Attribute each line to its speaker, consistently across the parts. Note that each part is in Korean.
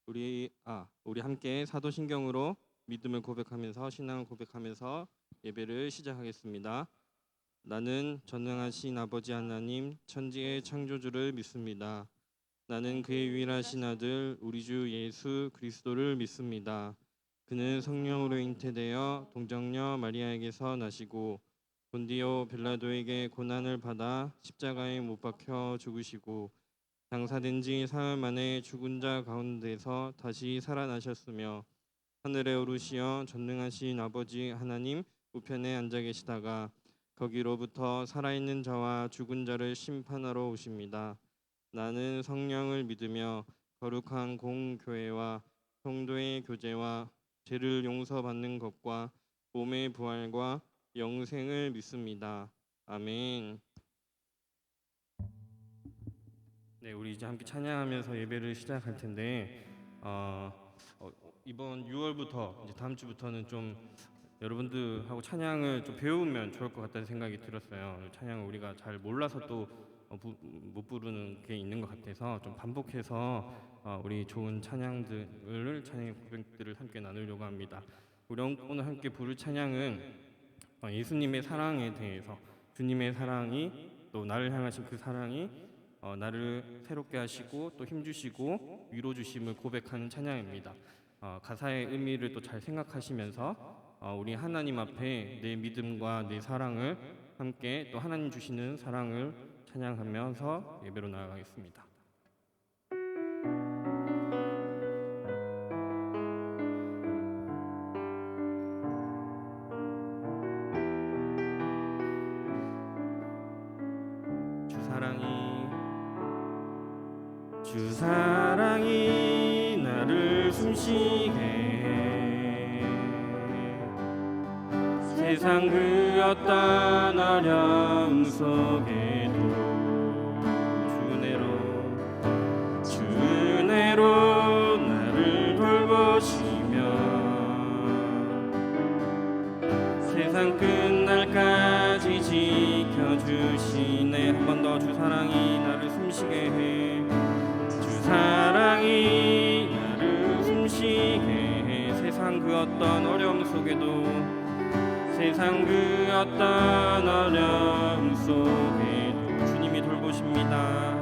Speaker 1: 우리 함께 사도신경으로 믿음을 고백하면서 신앙을 고백하면서 예배를 시작하겠습니다. 나는 전능하신 아버지 하나님 천지의 창조주를 믿습니다. 나는 그의 유일하신 아들 우리 주 예수 그리스도를 믿습니다. 그는 성령으로 잉태되어 동정녀 마리아에게서 나시고 본디오 빌라도에게 고난을 받아 십자가에 못 박혀 죽으시고 장사된 지 사흘 만에 죽은 자 가운데서 다시 살아나셨으며 하늘에 오르시어 전능하신 아버지 하나님 우편에 앉아 계시다가 거기로부터 살아있는 자와 죽은 자를 심판하러 오십니다. 나는 성령을 믿으며 거룩한 공교회와 성도의 교제와 죄를 용서받는 것과 몸의 부활과 영생을 믿습니다. 아멘. 네, 우리 이제 함께 찬양하면서 예배를 시작할 텐데 이번 6월부터 이제 다음 주부터는 좀 여러분들하고 찬양을 좀 배우면 좋을 것 같다는 생각이 들었어요. 찬양을 우리가 잘 몰라서 또 못 부르는 게 있는 것 같아서 좀 반복해서 우리 좋은 찬양의 고백들을 함께 나누려고 합니다. 우리 오늘 함께 부를 찬양은 예수님의 사랑에 대해서, 주님의 사랑이 또 나를 향하신 그 사랑이 나를 새롭게 하시고 또 힘주시고 위로 주심을 고백하는 찬양입니다. 가사의 의미를 또 잘 생각하시면서 우리 하나님 앞에 내 믿음과 내 사랑을 함께 또 하나님 주시는 사랑을 찬양하면서 예배로 나아가겠습니다. 주 사랑이 나를 숨쉬게 해 세상 그 어떤 어려움 속에도 주 은혜로 나를 돌보시며 세상 끝날까지 지켜주시네. 한 번 더 주 사랑이 나를 숨쉬게 해 사랑이 나를 숨쉬게 해 세상 그 어떤 어려움 속에도 세상 그 어떤 어려움 속에도 주님이 돌보십니다.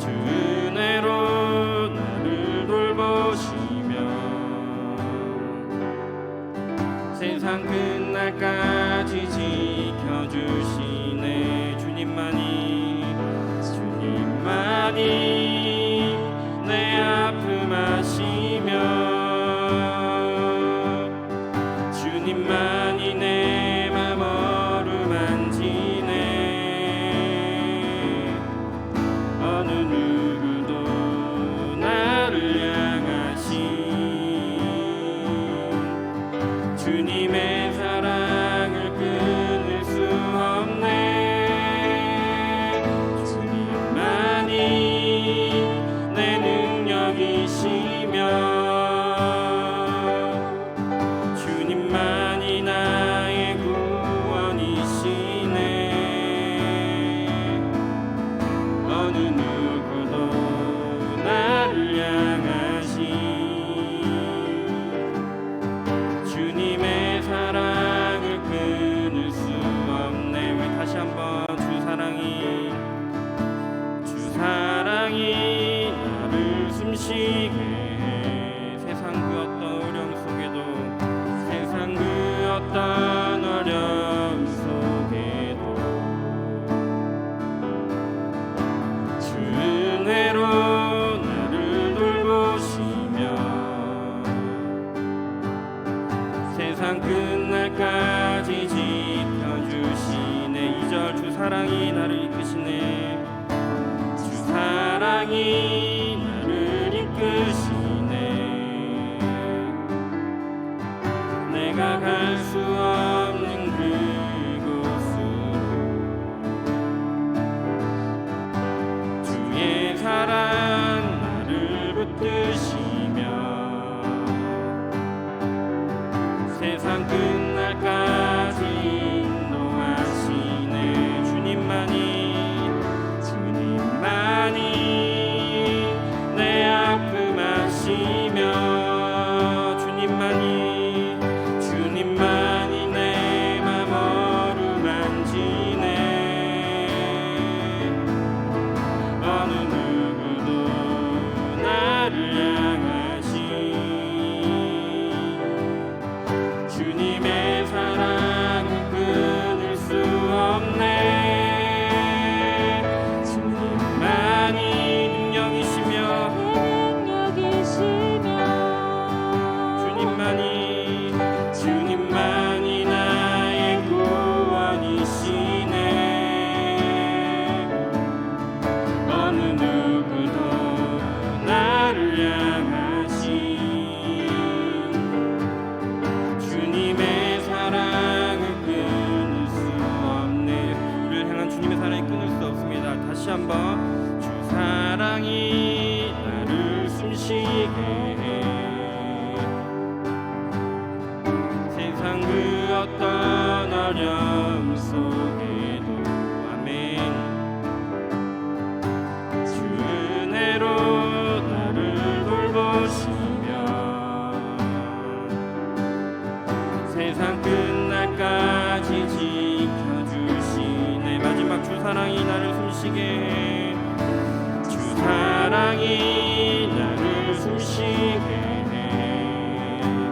Speaker 1: 주 은혜로 나를 돌보시며 세상 끝날까지 지켜주시네. 주님만이 내 아픔 아시며 주님만이 내 맘 어루만지네. 어느 누구도 나를 향하신 주님의 사랑을 끊을 수 없네. 내 능력이시며 주님만이 나의 구원이시네. 어느 누구도 나를 향하신 주님의 사랑을 끊을 수 없네. 우리 다시 한번 주 사랑이 나를 숨쉬게 해 세상 그 어떤 어려움 속에도 세상 그 어떤 어려움 속에도 주 은혜로 나를 돌보시며 세상 끝날까지 지켜주시네. 2절 주 사랑이 나를 이끄시네. 사랑이 나를 이끄시네. 내가 갈 수 없는 그곳으로 주의 사랑 나를 붙드시며 세상 끝날까지 인도하시네. 주님만이 한번 주 사랑이 나를 숨쉬게 해 세상 그 어떤 어려움 속에도 아멘 주 은혜로 나를 돌보시며 세상 끝날까지 지켜주시네 마지막 주 사랑이 나를 숨쉬게 해 주 사랑이 나를 숨쉬게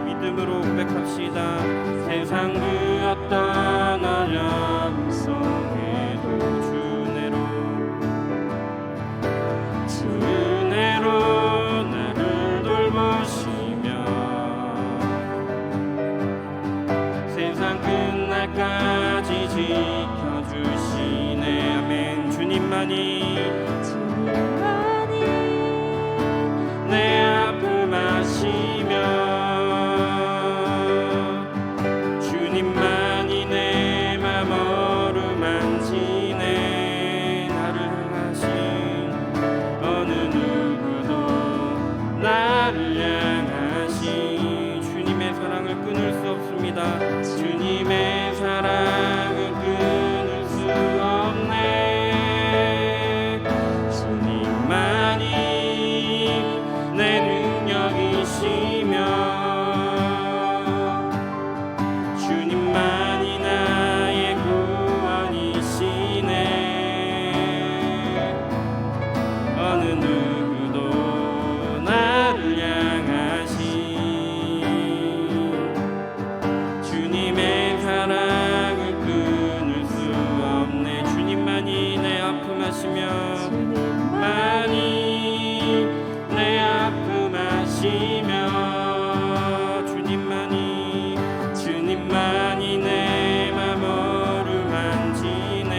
Speaker 1: 믿음으로 고백합시다. 세상 그 어떤 어려움 속에도 주 은혜로 나를 돌보시며 세상 끝날까지 지켜주시네 아멘 주님만이 내 아픔 아시며 주님만이 내 맘 어루만지네 나를 향하신 어느 누구도 나를 향하신 주님의 사랑을 끊을 수 없습니다 주님의 사랑은 끊을 수 없네 주님만이 내 능력이시며 주님만이 나의 구원이시네 어느 누구도 나를 향하신 주님의 사랑을 끊을 수 없네 주님만이 내 아픔 아시며 주님만이 내 아픔 아시며 주님만이 내 맘 어루만지네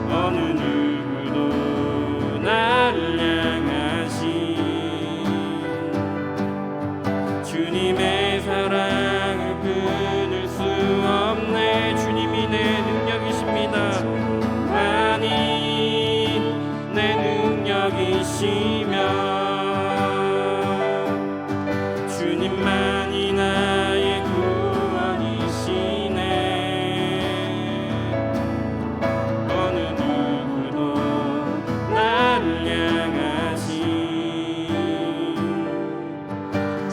Speaker 1: 어느 누구도 나를 향하신 주님의 사랑을 끊을 수 없네 주님이 내 능력이십니다 주님만이 내 능력이시며 주님만이 나의 구원이시네 어느 누구도 나를 향하신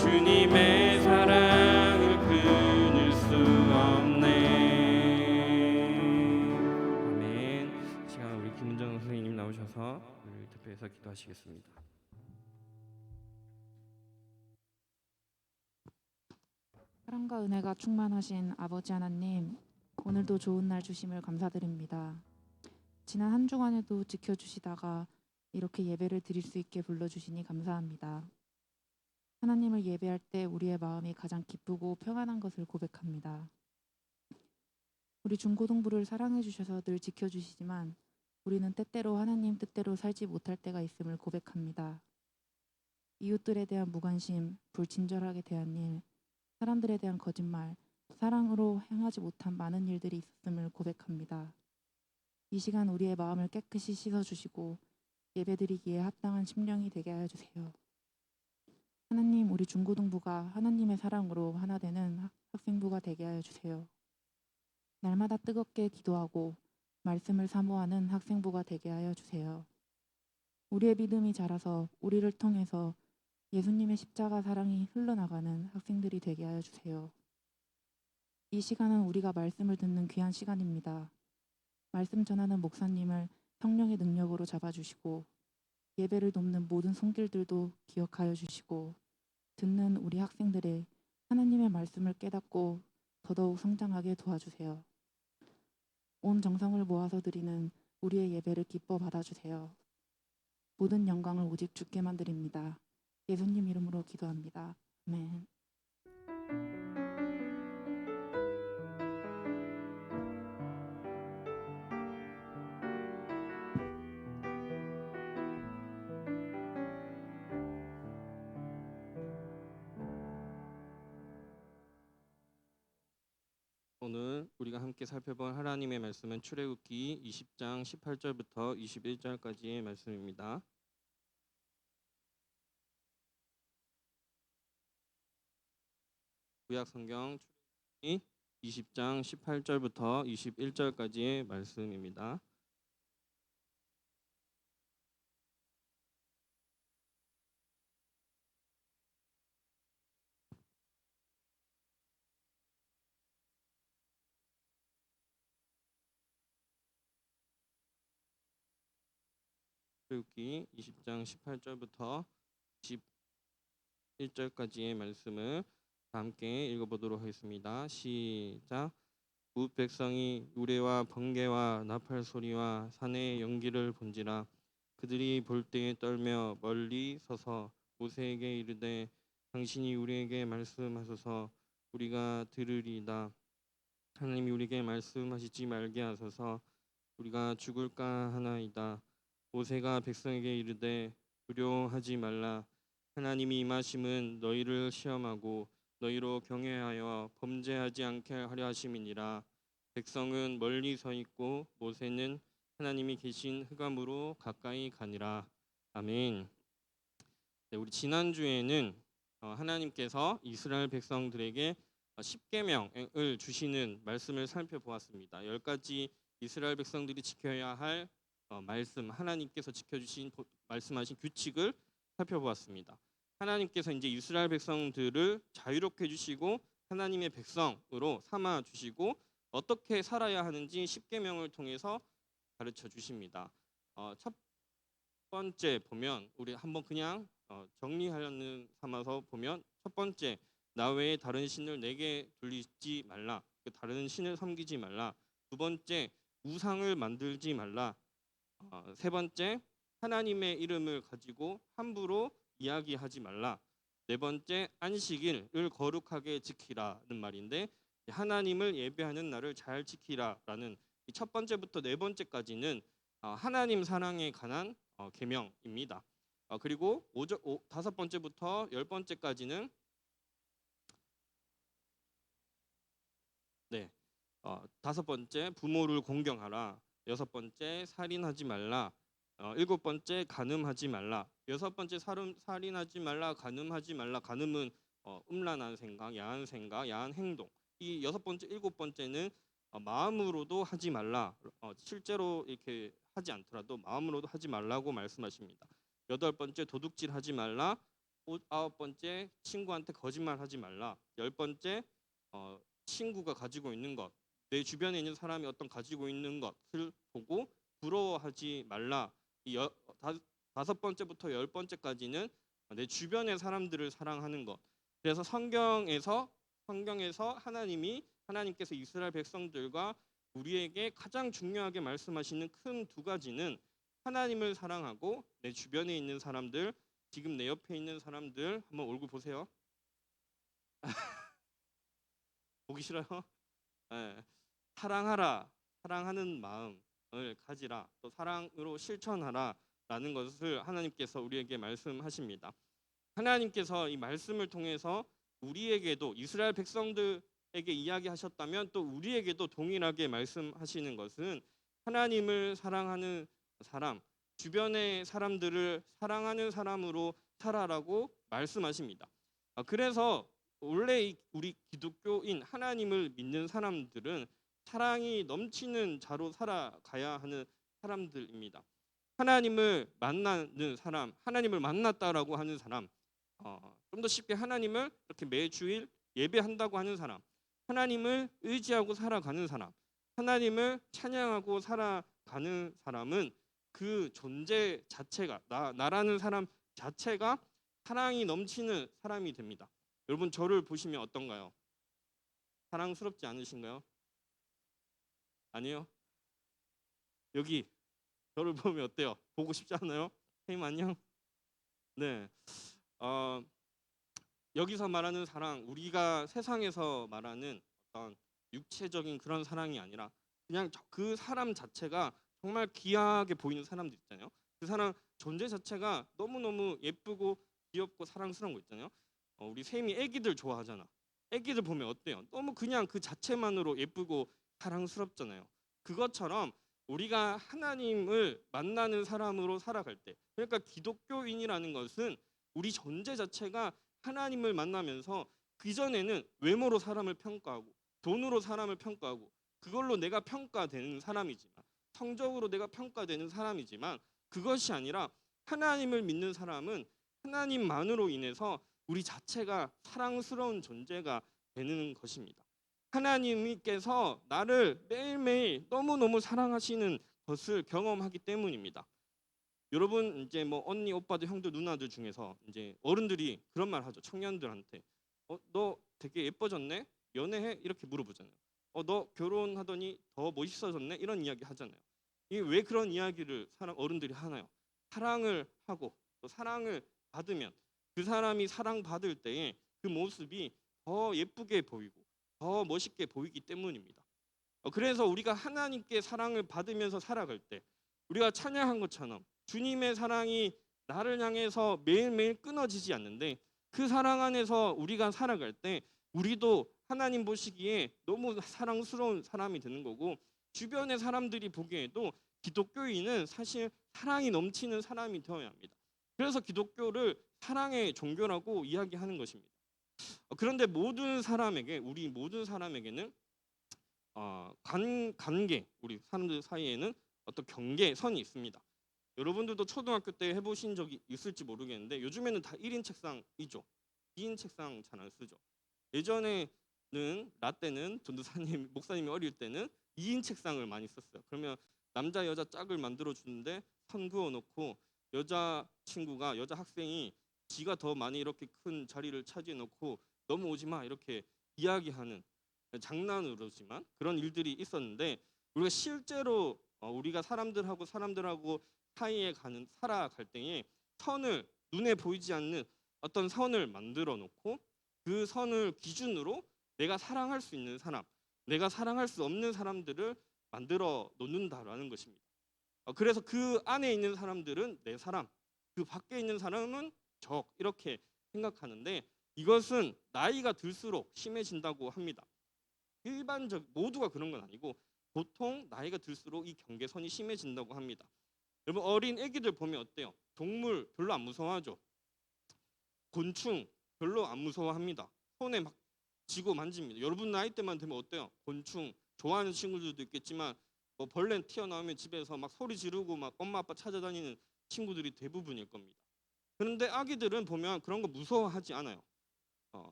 Speaker 1: 주님의 사랑을 끊을 수 없네 아멘 시간 우리 김은정 선생님 나오셔서 우리 대표해서 기도하시겠습니다
Speaker 2: 사랑과 은혜가 충만하신 아버지 하나님, 오늘도 좋은 날 주심을 감사드립니다. 지난 한 주간에도 지켜주시다가 이렇게 예배를 드릴 수 있게 불러주시니 감사합니다. 하나님을 예배할 때 우리의 마음이 가장 기쁘고 평안한 것을 고백합니다. 우리 중고등부를 사랑해 주셔서 늘 지켜주시지만 우리는 때때로 하나님 뜻대로 살지 못할 때가 있음을 고백합니다. 이웃들에 대한 무관심, 불친절하게 대한 일, 사람들에 대한 거짓말, 사랑으로 행하지 못한 많은 일들이 있었음을 고백합니다. 이 시간 우리의 마음을 깨끗이 씻어주시고 예배드리기에 합당한 심령이 되게 하여 주세요. 하나님, 우리 중고등부가 하나님의 사랑으로 하나 되는 학생부가 되게 하여 주세요. 날마다 뜨겁게 기도하고 말씀을 사모하는 학생부가 되게 하여 주세요. 우리의 믿음이 자라서 우리를 통해서 예수님의 십자가 사랑이 흘러나가는 학생들이 되게 하여 주세요. 이 시간은 우리가 말씀을 듣는 귀한 시간입니다. 말씀 전하는 목사님을 성령의 능력으로 잡아주시고 예배를 돕는 모든 손길들도 기억하여 주시고 듣는 우리 학생들의 하나님의 말씀을 깨닫고 더더욱 성장하게 도와주세요. 온 정성을 모아서 드리는 우리의 예배를 기뻐 받아주세요. 모든 영광을 오직 주께만 드립니다. 예수님 이름으로 기도합니다. 아멘.
Speaker 1: 오늘 우리가 함께 살펴볼 하나님의 말씀은 출애굽기 20장 18절부터 21절까지의 말씀입니다. 구약 성경 출애굽기 20장 18절부터 21절까지의 말씀입니다. 출애굽기 20장 18절부터 21절까지의 말씀을 함께 읽어보도록 하겠습니다. 시작. 뭇 백성이 우레와 번개와 나팔 소리와 산의 연기를 본지라. 그들이 볼 때에 떨며 멀리 서서 모세에게 이르되 당신이 우리에게 말씀하소서 우리가 들으리이다. 하나님이 우리에게 말씀하시지 말게 하소서 우리가 죽을까 하나이다. 모세가 백성에게 이르되 두려워하지 말라. 하나님이 임하심은 너희를 시험하고 너희로 경외하여 범죄하지 않게 하려 하심이니라. 백성은 멀리 서 있고 모세는 하나님이 계신 흑암으로 가까이 가니라. 아멘. 네, 우리 지난주에는 하나님께서 이스라엘 백성들에게 십계명을 주시는 말씀을 살펴보았습니다. 10가지 이스라엘 백성들이 지켜야 할 말씀, 하나님께서 지켜주신 말씀하신 규칙을 살펴보았습니다. 하나님께서 이제 이스라엘 백성들을 자유롭게 해주시고 하나님의 백성으로 삼아 주시고 어떻게 살아야 하는지 십계명을 통해서 가르쳐 주십니다. 첫 번째 보면 우리 한번 그냥 정리하려는 삼아서 보면 첫 번째, 나 외에 다른 신을 내게 돌리지 말라. 다른 신을 섬기지 말라. 두 번째, 우상을 만들지 말라. 세 번째, 하나님의 이름을 가지고 함부로 이야기하지 말라. 네 번째, 안식일을 거룩하게 지키라는 말인데 하나님을 예배하는 날을 잘 지키라라는 첫 번째부터 네 번째까지는 하나님 사랑에 관한 계명입니다. 그리고 다섯 번째부터 열 번째까지는 다섯 번째 부모를 공경하라. 여섯 번째 살인하지 말라. 일곱 번째 간음하지 말라. 여섯 번째 살인하지 말라, 간음하지 말라. 간음은 음란한 생각, 야한 생각, 야한 행동. 이 여섯 번째, 일곱 번째는 마음으로도 하지 말라. 실제로 이렇게 하지 않더라도 마음으로도 하지 말라고 말씀하십니다. 여덟 번째 도둑질하지 말라. 아홉 번째 친구한테 거짓말하지 말라. 열 번째 친구가 가지고 있는 것, 내 주변에 있는 사람이 어떤 가지고 있는 것을 보고 부러워하지 말라. 다섯 번째부터 열 번째까지는 내 주변의 사람들을 사랑하는 것. 그래서 성경에서 하나님께서 이스라엘 백성들과 우리에게 가장 중요하게 말씀하시는 큰 두 가지는 하나님을 사랑하고 내 주변에 있는 사람들, 지금 내 옆에 있는 사람들 한번 얼굴 보세요. 보기 싫어요? 네. 사랑하라, 사랑하는 마음을 가지라, 또 사랑으로 실천하라 라는 것을 하나님께서 우리에게 말씀하십니다. 하나님께서 이 말씀을 통해서 우리에게도 이스라엘 백성들에게 이야기하셨다면 또 우리에게도 동일하게 말씀하시는 것은 하나님을 사랑하는 사람, 주변의 사람들을 사랑하는 사람으로 살아라고 말씀하십니다. 그래서 원래 우리 기독교인 하나님을 믿는 사람들은 사랑이 넘치는 자로 살아가야 하는 사람들입니다. 하나님을 만나는 사람, 하나님을 만났다라고 하는 사람, 좀 더 쉽게 하나님을 이렇게 매주일 예배한다고 하는 사람, 하나님을 의지하고 살아가는 사람, 하나님을 찬양하고 살아가는 사람은 그 존재 자체가 나라는 사람 자체가 사랑이 넘치는 사람이 됩니다. 여러분 저를 보시면 어떤가요? 사랑스럽지 않으신가요? 아니요? 여기 저를 보면 어때요? 보고 싶지 않아요? 선생님 안녕? 네. 여기서 말하는 사랑, 우리가 세상에서 말하는 어떤 육체적인 그런 사랑이 아니라 그냥 그 사람 자체가 정말 귀하게 보이는 사람들 있잖아요. 그 사람 존재 자체가 너무너무 예쁘고 귀엽고 사랑스러운 거 있잖아요. 우리 샘이 애기들 좋아하잖아. 애기들 보면 어때요? 너무 그냥 그 자체만으로 예쁘고 사랑스럽잖아요. 그것처럼 우리가 하나님을 만나는 사람으로 살아갈 때, 그러니까 기독교인이라는 것은 우리 존재 자체가 하나님을 만나면서 그전에는 외모로 사람을 평가하고 돈으로 사람을 평가하고 그걸로 내가 평가되는 사람이지만, 성적으로 내가 평가되는 사람이지만, 그것이 아니라 하나님을 믿는 사람은 하나님만으로 인해서 우리 자체가 사랑스러운 존재가 되는 것입니다. 하나님께서 나를 매일매일 너무너무 사랑하시는 것을 경험하기 때문입니다. 여러분 이제 뭐 언니, 오빠들, 형들, 누나들 중에서 이제 어른들이 그런 말 하죠. 청년들한테 너 되게 예뻐졌네? 연애해? 이렇게 물어보잖아요. 너 결혼하더니 더 멋있어졌네? 이런 이야기 하잖아요. 이게 왜 그런 이야기를 어른들이 하나요? 사랑을 하고 또 사랑을 받으면 그 사람이 사랑받을 때에 그 모습이 더 예쁘게 보이고 더 멋있게 보이기 때문입니다. 그래서 우리가 하나님께 사랑을 받으면서 살아갈 때 우리가 찬양한 것처럼 주님의 사랑이 나를 향해서 매일매일 끊어지지 않는데, 그 사랑 안에서 우리가 살아갈 때 우리도 하나님 보시기에 너무 사랑스러운 사람이 되는 거고, 주변의 사람들이 보기에도 기독교인은 사실 사랑이 넘치는 사람이 되어야 합니다. 그래서 기독교를 사랑의 종교라고 이야기하는 것입니다. 그런데 우리 모든 사람에게는 관계, 우리 사람들 사이에는 어떤 경계선이 있습니다. 여러분들도 초등학교 때 해보신 적이 있을지 모르겠는데 요즘에는 다 1인 책상이죠. 2인 책상 잘 안 쓰죠. 예전에는 나 때는 전도사님 목사님이 어릴 때는 2인 책상을 많이 썼어요. 그러면 남자 여자 짝을 만들어 주는데 선 그어 놓고 여자 친구가, 여자 학생이 지가 더 많이 이렇게 큰 자리를 차지해 놓고 넘어오지 마 이렇게 이야기하는, 장난으로지만 그런 일들이 있었는데, 우리가 실제로 우리가 사람들하고 사이에 살아갈 때에 선을, 눈에 보이지 않는 어떤 선을 만들어 놓고 그 선을 기준으로 내가 사랑할 수 있는 사람, 내가 사랑할 수 없는 사람들을 만들어 놓는다라는 것입니다. 그래서 그 안에 있는 사람들은 내 사람, 그 밖에 있는 사람은 적, 이렇게 생각하는데, 이것은 나이가 들수록 심해진다고 합니다. 모두가 그런 건 아니고 보통 나이가 들수록 이 경계선이 심해진다고 합니다. 여러분 어린 애기들 보면 어때요? 동물 별로 안 무서워하죠. 곤충 별로 안 무서워합니다. 손에 막 쥐고 만집니다. 여러분 나이 때만 되면 어때요? 곤충 좋아하는 친구들도 있겠지만 벌레 튀어나오면 집에서 막 소리 지르고 막 엄마 아빠 찾아다니는 친구들이 대부분일 겁니다. 그런데 아기들은 보면 그런 거 무서워하지 않아요.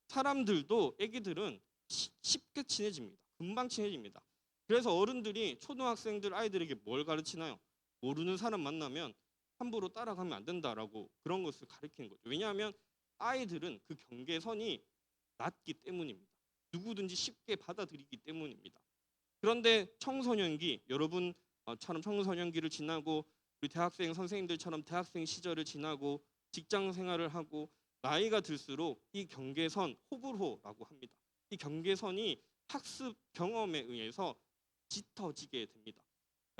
Speaker 1: 사람들도 애기들은 쉽게 친해집니다. 금방 친해집니다. 그래서 어른들이 초등학생들 아이들에게 뭘 가르치나요? 모르는 사람 만나면 함부로 따라가면 안 된다라고 그런 것을 가르치는 거죠. 왜냐하면 아이들은 그 경계선이 낮기 때문입니다. 누구든지 쉽게 받아들이기 때문입니다. 그런데 청소년기, 여러분처럼 청소년기를 지나고 우리 대학생 선생님들처럼 대학생 시절을 지나고 직장 생활을 하고 나이가 들수록 이 경계선, 호불호라고 합니다. 이 경계선이 학습 경험에 의해서 짙어지게 됩니다.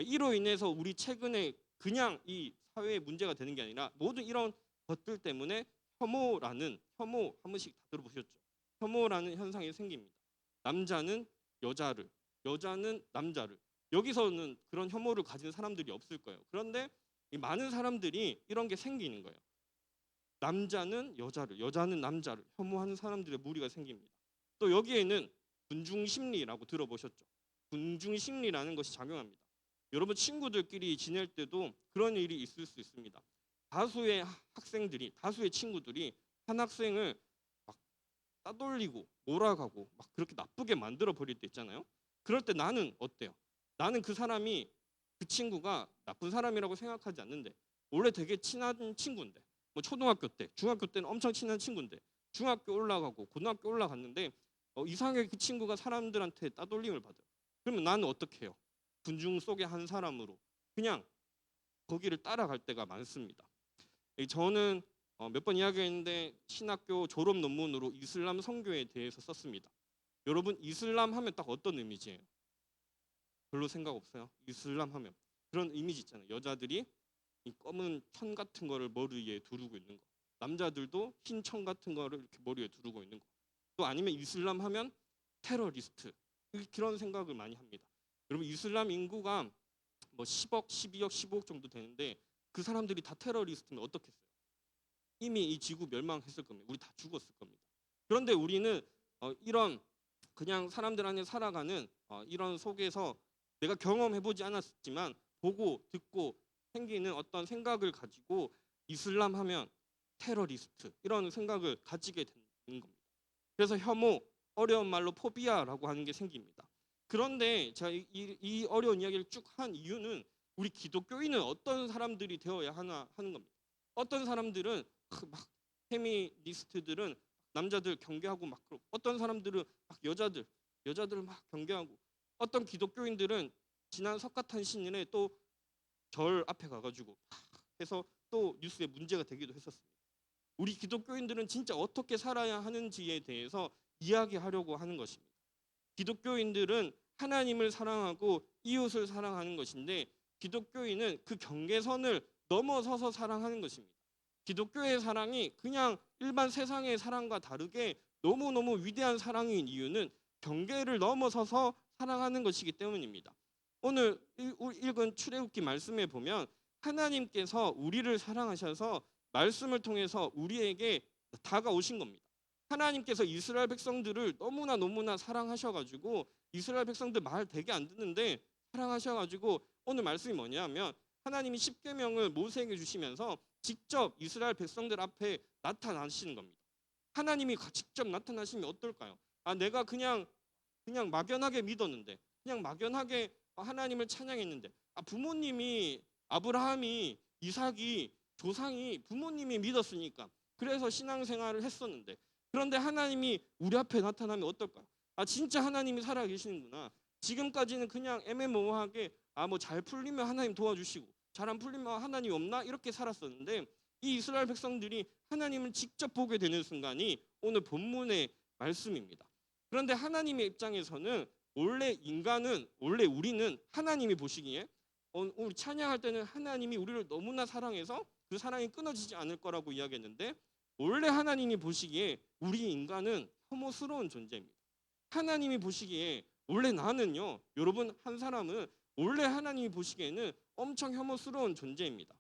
Speaker 1: 이로 인해서 우리 최근에 그냥 이 사회에 문제가 되는 게 아니라 모든 이런 것들 때문에 혐오 한 번씩 다 들어보셨죠? 혐오라는 현상이 생깁니다. 남자는 여자를, 여자는 남자를. 여기서는 그런 혐오를 가진 사람들이 없을 거예요. 그런데 이 많은 사람들이 이런 게 생기는 거예요. 남자는 여자를, 여자는 남자를 혐오하는 사람들의 무리가 생깁니다. 또 여기에는 군중심리라고 들어보셨죠? 군중심리라는 것이 작용합니다. 여러분 친구들끼리 지낼 때도 그런 일이 있을 수 있습니다. 다수의 친구들이 한 학생을 막 따돌리고 몰아가고 막 그렇게 나쁘게 만들어 버릴 때 있잖아요. 그럴 때 나는 어때요? 나는 그 친구가 나쁜 사람이라고 생각하지 않는데 원래 되게 친한 친구인데, 뭐 초등학교 때, 중학교 때는 엄청 친한 친구인데 중학교 올라가고 고등학교 올라갔는데 이상하게 그 친구가 사람들한테 따돌림을 받아요. 그러면 나는 어떻게 해요? 군중 속의 한 사람으로 그냥 거기를 따라갈 때가 많습니다. 저는 몇 번 이야기했는데 신학교 졸업 논문으로 이슬람 선교에 대해서 썼습니다. 여러분 이슬람 하면 딱 어떤 이미지예요? 별로 생각 없어요? 이슬람 하면 그런 이미지 있잖아요. 여자들이 이 검은 천 같은 거를 머리에 두르고 있는 거, 남자들도 흰 천 같은 거를 이렇게 머리에 두르고 있는 거. 또 아니면 이슬람 하면 테러리스트, 그런 생각을 많이 합니다. 여러분 이슬람 인구가 뭐 10억, 12억, 15억 정도 되는데 그 사람들이 다 테러리스트면 어떻겠어요? 이미 이 지구 멸망했을 겁니다. 우리 다 죽었을 겁니다. 그런데 우리는 이런 그냥 사람들 안에 살아가는 이런 속에서 내가 경험해보지 않았지만 보고 듣고 생기는 어떤 생각을 가지고 이슬람 하면 테러리스트 이런 생각을 가지게 되는 겁니다. 그래서 혐오, 어려운 말로 포비아라고 하는 게 생깁니다. 그런데 제가 이 어려운 이야기를 쭉 한 이유는 우리 기독교인은 어떤 사람들이 되어야 하나 하는 겁니다. 어떤 사람들은 막 페미니스트들은 남자들 경계하고 막 그러고, 어떤 사람들은 막 여자들 막 경계하고, 어떤 기독교인들은 지난 석가탄신일에 또 절 앞에 가가지고 막 해서 또 뉴스에 문제가 되기도 했었습니다. 우리 기독교인들은 진짜 어떻게 살아야 하는지에 대해서 이야기하려고 하는 것입니다. 기독교인들은 하나님을 사랑하고 이웃을 사랑하는 것인데 기독교인은 그 경계선을 넘어서서 사랑하는 것입니다. 기독교의 사랑이 그냥 일반 세상의 사랑과 다르게 너무너무 위대한 사랑인 이유는 경계를 넘어서서 사랑하는 것이기 때문입니다. 오늘 읽은 출애굽기 말씀에 보면 하나님께서 우리를 사랑하셔서 말씀을 통해서 우리에게 다가오신 겁니다. 하나님께서 이스라엘 백성들을 너무나 사랑하셔가지고 이스라엘 백성들 말 되게 안 듣는데 사랑하셔가지고 오늘 말씀이 뭐냐면 하나님이 십계명을 모세에게 주시면서 직접 이스라엘 백성들 앞에 나타나시는 겁니다. 하나님이 직접 나타나시면 어떨까요? 내가 그냥 막연하게 믿었는데, 그냥 막연하게 하나님을 찬양했는데, 부모님이 아브라함이 이삭이 조상이 부모님이 믿었으니까 그래서 신앙생활을 했었는데, 그런데 하나님이 우리 앞에 나타나면 어떨까요? 진짜 하나님이 살아계시는구나. 지금까지는 그냥 애매모호하게 뭐 잘 풀리면 하나님 도와주시고 잘 안 풀리면 하나님 없나 이렇게 살았었는데 이 이스라엘 백성들이 하나님을 직접 보게 되는 순간이 오늘 본문의 말씀입니다. 그런데 하나님의 입장에서는 원래 우리는 하나님이 보시기에 우리 찬양할 때는 하나님이 우리를 너무나 사랑해서 그 사랑이 끊어지지 않을 거라고 이야기했는데 원래 하나님이 보시기에 우리 인간은 혐오스러운 존재입니다. 하나님이 보시기에 원래 나는요, 여러분 한 사람은 원래 하나님이 보시기에는 엄청 혐오스러운 존재입니다.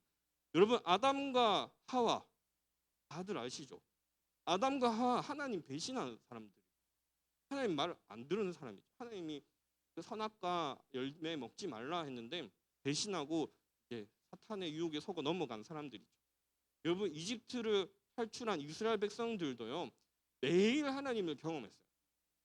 Speaker 1: 여러분 아담과 하와 다들 아시죠? 아담과 하와 하나님 배신하는 사람들, 하나님 말 안 들은 사람이죠. 하나님이 그 선악과 열매 먹지 말라 했는데 배신하고 이제 사탄의 유혹에 속아 넘어간 사람들이죠. 여러분 이집트를 탈출한 이스라엘 백성들도요 매일 하나님을 경험했어요.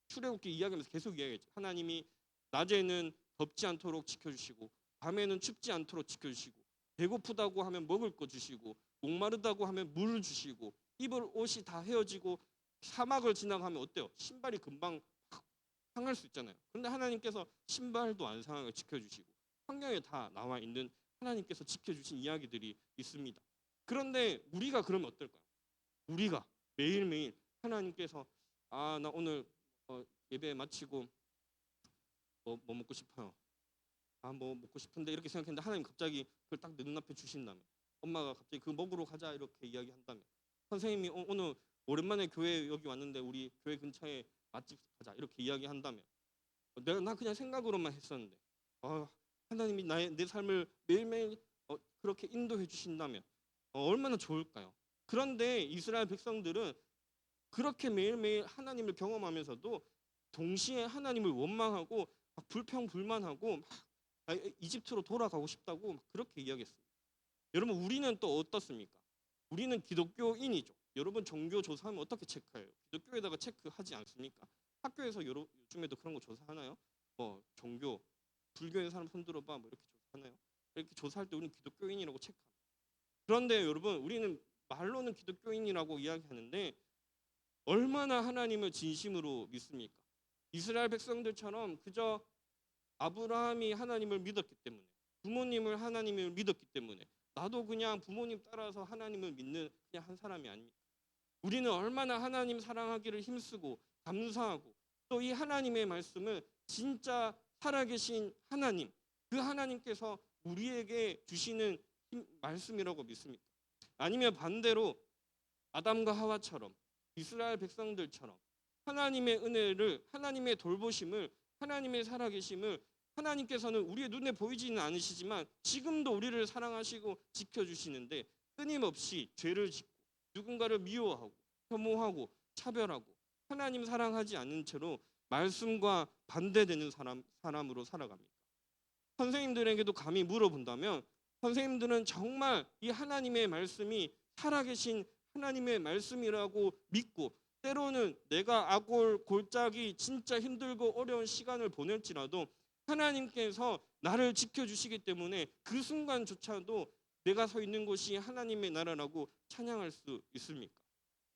Speaker 1: 출애굽기 이야기하면서 계속 이야기했죠. 하나님이 낮에는 덥지 않도록 지켜주시고 밤에는 춥지 않도록 지켜주시고 배고프다고 하면 먹을 거 주시고 목마르다고 하면 물을 주시고 입을 옷이 다 헤어지고 사막을 지나가면 어때요? 신발이 금방 상할 수 있잖아요. 그런데 하나님께서 신발도 안 상하게 지켜주시고 환경에 다 나와 있는 하나님께서 지켜주신 이야기들이 있습니다. 그런데 우리가 그러면 어떨까요? 우리가 매일매일 하나님께서 나 오늘 예배 마치고 뭐 먹고 싶어요. 뭐 먹고 싶은데 이렇게 생각했는데 하나님 갑자기 그걸 딱 내 눈앞에 주신다면, 엄마가 갑자기 그 먹으러 가자 이렇게 이야기한다면, 선생님이 오늘 오랜만에 교회 여기 왔는데 우리 교회 근처에 맛집 가자 이렇게 이야기한다면, 나 그냥 생각으로만 했었는데 하나님이 내 삶을 매일매일 그렇게 인도해 주신다면 얼마나 좋을까요? 그런데 이스라엘 백성들은 그렇게 매일매일 하나님을 경험하면서도 동시에 하나님을 원망하고 불평불만하고 이집트로 돌아가고 싶다고 그렇게 이야기했습니다. 여러분 우리는 또 어떻습니까? 우리는 기독교인이죠. 여러분 종교 조사하면 어떻게 체크해요? 기독교에다가 체크하지 않습니까? 학교에서 요즘에도 그런 거 조사하나요? 뭐 종교 불교인 사람 손 들어봐 뭐 이렇게 조사하나요? 이렇게 조사할 때 우리는 기독교인이라고 체크합니다. 그런데 여러분 우리는 말로는 기독교인이라고 이야기하는데 얼마나 하나님을 진심으로 믿습니까? 이스라엘 백성들처럼 그저 아브라함이 하나님을 믿었기 때문에, 부모님을 하나님을 믿었기 때문에 나도 그냥 부모님 따라서 하나님을 믿는 그냥 한 사람이 아닙니까? 우리는 얼마나 하나님 사랑하기를 힘쓰고 감사하고 또 이 하나님의 말씀을 진짜 살아계신 하나님, 그 하나님께서 우리에게 주시는 말씀이라고 믿습니까? 아니면 반대로 아담과 하와처럼 이스라엘 백성들처럼 하나님의 은혜를, 하나님의 돌보심을, 하나님의 살아계심을 하나님께서는 우리의 눈에 보이지는 않으시지만 지금도 우리를 사랑하시고 지켜주시는데 끊임없이 죄를 짓고 누군가를 미워하고 혐오하고 차별하고 하나님 사랑하지 않는 채로 말씀과 반대되는 사람으로 살아갑니다. 선생님들에게도 감히 물어본다면 선생님들은 정말 이 하나님의 말씀이 살아계신 하나님의 말씀이라고 믿고 때로는 내가 아골 골짜기 진짜 힘들고 어려운 시간을 보낼지라도 하나님께서 나를 지켜주시기 때문에 그 순간조차도 내가 서 있는 곳이 하나님의 나라라고 찬양할 수 있습니까?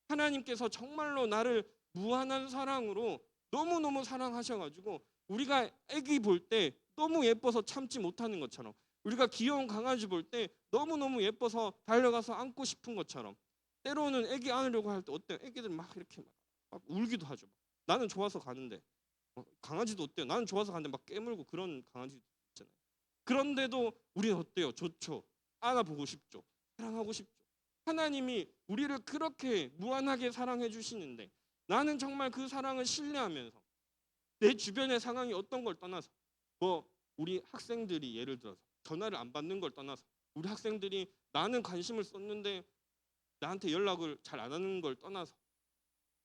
Speaker 1: 하나님께서 정말로 나를 무한한 사랑으로 너무너무 사랑하셔가지고 우리가 아기 볼 때 너무 예뻐서 참지 못하는 것처럼 우리가 귀여운 강아지 볼 때 너무너무 예뻐서 달려가서 안고 싶은 것처럼 때로는 아기 안으려고 할 때 어때요? 아기들 막 이렇게 막 울기도 하죠. 나는 좋아서 가는데 강아지도 어때요? 나는 좋아서 가는데 막 깨물고 그런 강아지도 있잖아요. 그런데도 우리는 어때요? 좋죠. 안아보고 싶죠. 사랑하고 싶죠. 하나님이 우리를 그렇게 무한하게 사랑해 주시는데 나는 정말 그 사랑을 신뢰하면서 내 주변의 상황이 어떤 걸 떠나서 뭐 우리 학생들이 예를 들어서 전화를 안 받는 걸 떠나서 우리 학생들이 나는 관심을 썼는데 나한테 연락을 잘 안 하는 걸 떠나서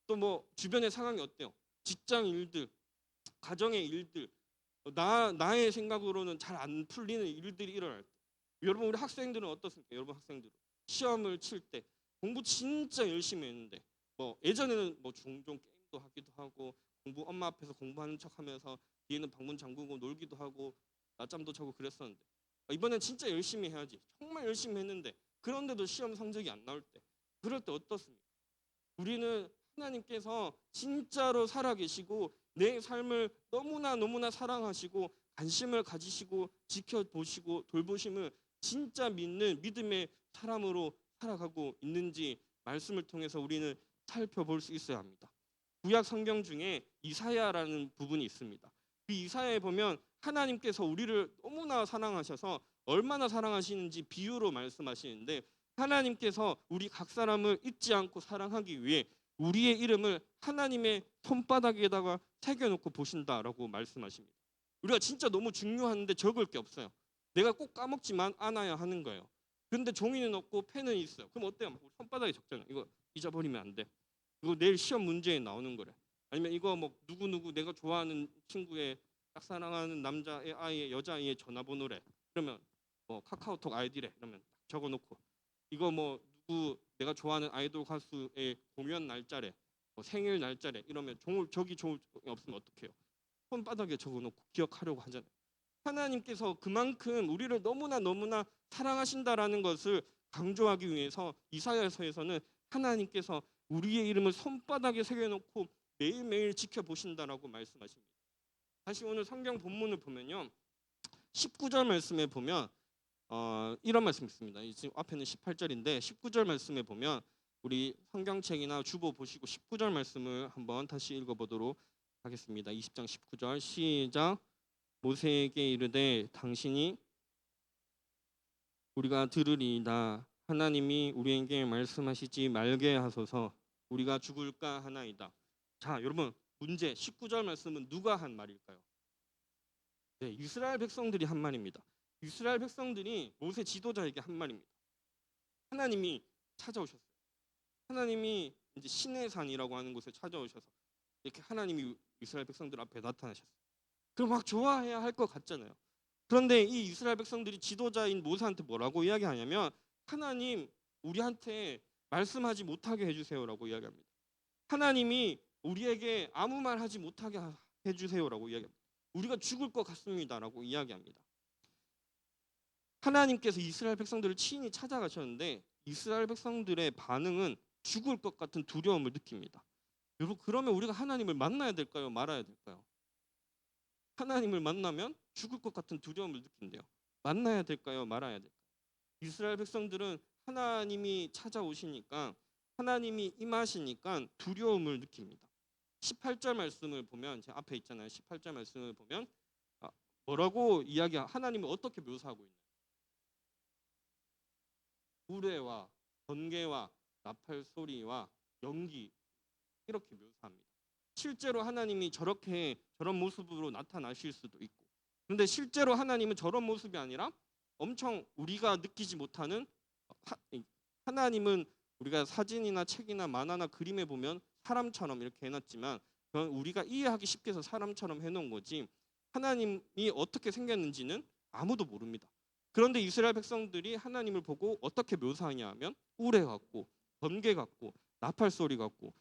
Speaker 1: 또 뭐 주변의 상황이 어때요? 직장 일들, 가정의 일들, 나의 생각으로는 잘 안 풀리는 일들이 일어날 때 여러분 우리 학생들은 어떻습니까? 여러분 학생들은 시험을 칠 때 공부 진짜 열심히 했는데 뭐 예전에는 뭐 종종 게임도 하기도 하고 공부 엄마 앞에서 공부하는 척하면서 뒤에는 방문 잠그고 놀기도 하고 낮잠도 자고 그랬었는데 이번엔 진짜 열심히 해야지 정말 열심히 했는데 그런데도 시험 성적이 안 나올 때 그럴 때 어떻습니까? 우리는 하나님께서 진짜로 살아계시고 내 삶을 너무나 너무나 사랑하시고 관심을 가지시고 지켜보시고 돌보심을 진짜 믿는 믿음의 사람으로 살아가고 있는지 말씀을 통해서 우리는 살펴볼 수 있어야 합니다. 구약 성경 중에 이사야라는 부분이 있습니다. 그 이사야에 보면 하나님께서 우리를 너무나 사랑하셔서 얼마나 사랑하시는지 비유로 말씀하시는데 하나님께서 우리 각 사람을 잊지 않고 사랑하기 위해 우리의 이름을 하나님의 손바닥에다가 새겨놓고 보신다라고 말씀하십니다. 우리가 진짜 너무 중요한데 적을 게 없어요. 내가 꼭 까먹지만 않아야 하는 거예요. 근데 종이는 없고 펜은 있어요. 그럼 어때요? 손바닥에 적잖아요. 이거 잊어버리면 안 돼. 이거 내일 시험 문제에 나오는 거래. 아니면 이거 뭐 누구 내가 좋아하는 친구의 짝사랑하는 남자의 아이의 여자아이의 전화번호래. 그러면 뭐 카카오톡 아이디래. 그러면 적어놓고 이거 뭐 누구 내가 좋아하는 아이돌 가수의 공연 날짜래. 뭐 생일 날짜래. 이러면 저기 종이 없으면 어떡해요? 손바닥에 적어놓고 기억하려고 하잖아요. 하나님께서 그만큼 우리를 너무나 너무나 사랑하신다라는 것을 강조하기 위해서 이사야서에서는 하나님께서 우리의 이름을 손바닥에 새겨놓고 매일매일 지켜보신다라고 말씀하십니다. 다시 오늘 성경 본문을 보면요. 19절 말씀에 보면 이런 말씀이 있습니다. 지금 앞에는 18절인데 19절 말씀에 보면 우리 성경책이나 주보 보시고 19절 말씀을 한번 다시 읽어보도록 하겠습니다. 20장 19절 시작. 모세에게 이르되 당신이 우리가 들으리이다. 하나님이 우리에게 말씀하시지 말게 하소서. 우리가 죽을까 하나이다. 자, 여러분 문제 19절 말씀은 누가 한 말일까요? 네, 이스라엘 백성들이 한 말입니다. 이스라엘 백성들이 모세 지도자에게 한 말입니다. 하나님이 찾아오셨어요. 하나님이 이제 시내산이라고 하는 곳에 찾아오셔서 이렇게 하나님이 이스라엘 백성들 앞에 나타나셨어요. 그럼 막 좋아해야 할 것 같잖아요. 그런데 이 이스라엘 백성들이 지도자인 모세한테 뭐라고 이야기하냐면 하나님 우리한테 말씀하지 못하게 해주세요라고 이야기합니다. 하나님이 우리에게 아무 말 하지 못하게 해주세요라고 이야기합니다. 우리가 죽을 것 같습니다라고 이야기합니다. 하나님께서 이스라엘 백성들을 친히 찾아가셨는데 이스라엘 백성들의 반응은 죽을 것 같은 두려움을 느낍니다. 여러분 그러면 우리가 하나님을 만나야 될까요? 말아야 될까요? 하나님을 만나면 죽을 것 같은 두려움을 느낀대요. 만나야 될까요? 말아야 될까요? 이스라엘 백성들은 하나님이 찾아오시니까 하나님이 임하시니까 두려움을 느낍니다. 18절 말씀을 보면 제 앞에 있잖아요. 18절 말씀을 보면 뭐라고 하나님을 어떻게 묘사하고 있나요? 우레와 번개와 나팔 소리와 연기 이렇게 묘사합니다. 실제로 하나님이 저런 모습으로 나타나실 수도 있고, 그런데 실제로 하나님은 저런 모습이 아니라 엄청 우리가 느끼지 못하는 하나님은 우리가 사진이나 책이나 만화나 그림에 보면 사람처럼 이렇게 해놨지만 그건 우리가 이해하기 쉽게 해서 사람처럼 해놓은 거지 하나님이 어떻게 생겼는지는 아무도 모릅니다. 그런데 이스라엘 백성들이 하나님을 보고 어떻게 묘사하냐 하면 우레 같고 번개 같고 나팔 소리 같고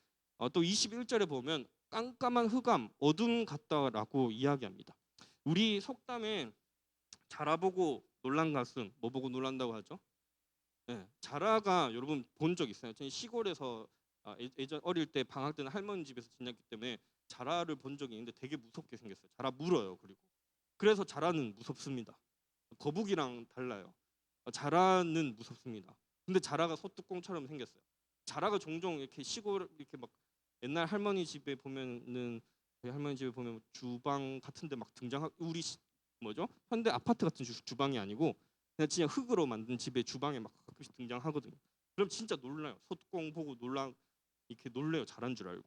Speaker 1: 또 21절에 보면 깜깜한 흑암 어둠 같다라고 이야기합니다. 우리 속담에 자라보고 놀란 가슴 뭐 보고 놀란다고 하죠? 네, 자라가 여러분 본 적 있어요? 저는 시골에서 예전 어릴 때 방학 때는 할머니 집에서 지냈기 때문에 자라를 본 적이 있는데 되게 무섭게 생겼어요. 자라 물어요. 그래서 자라는 무섭습니다. 거북이랑 달라요. 자라는 무섭습니다. 근데 자라가 소뚜껑처럼 생겼어요. 자라가 종종 이렇게 시골 이렇게 막 옛날 할머니 집에 보면은 저희 할머니 집에 보면 주방 같은데 막 우리 뭐죠? 현대 아파트 같은 주방이 아니고 그냥 진짜 흙으로 만든 집에 주방에 막 가끔씩 등장하거든요. 그럼 진짜 놀라요. 소뚜껑 보고 이렇게 놀래요. 자란 줄 알고.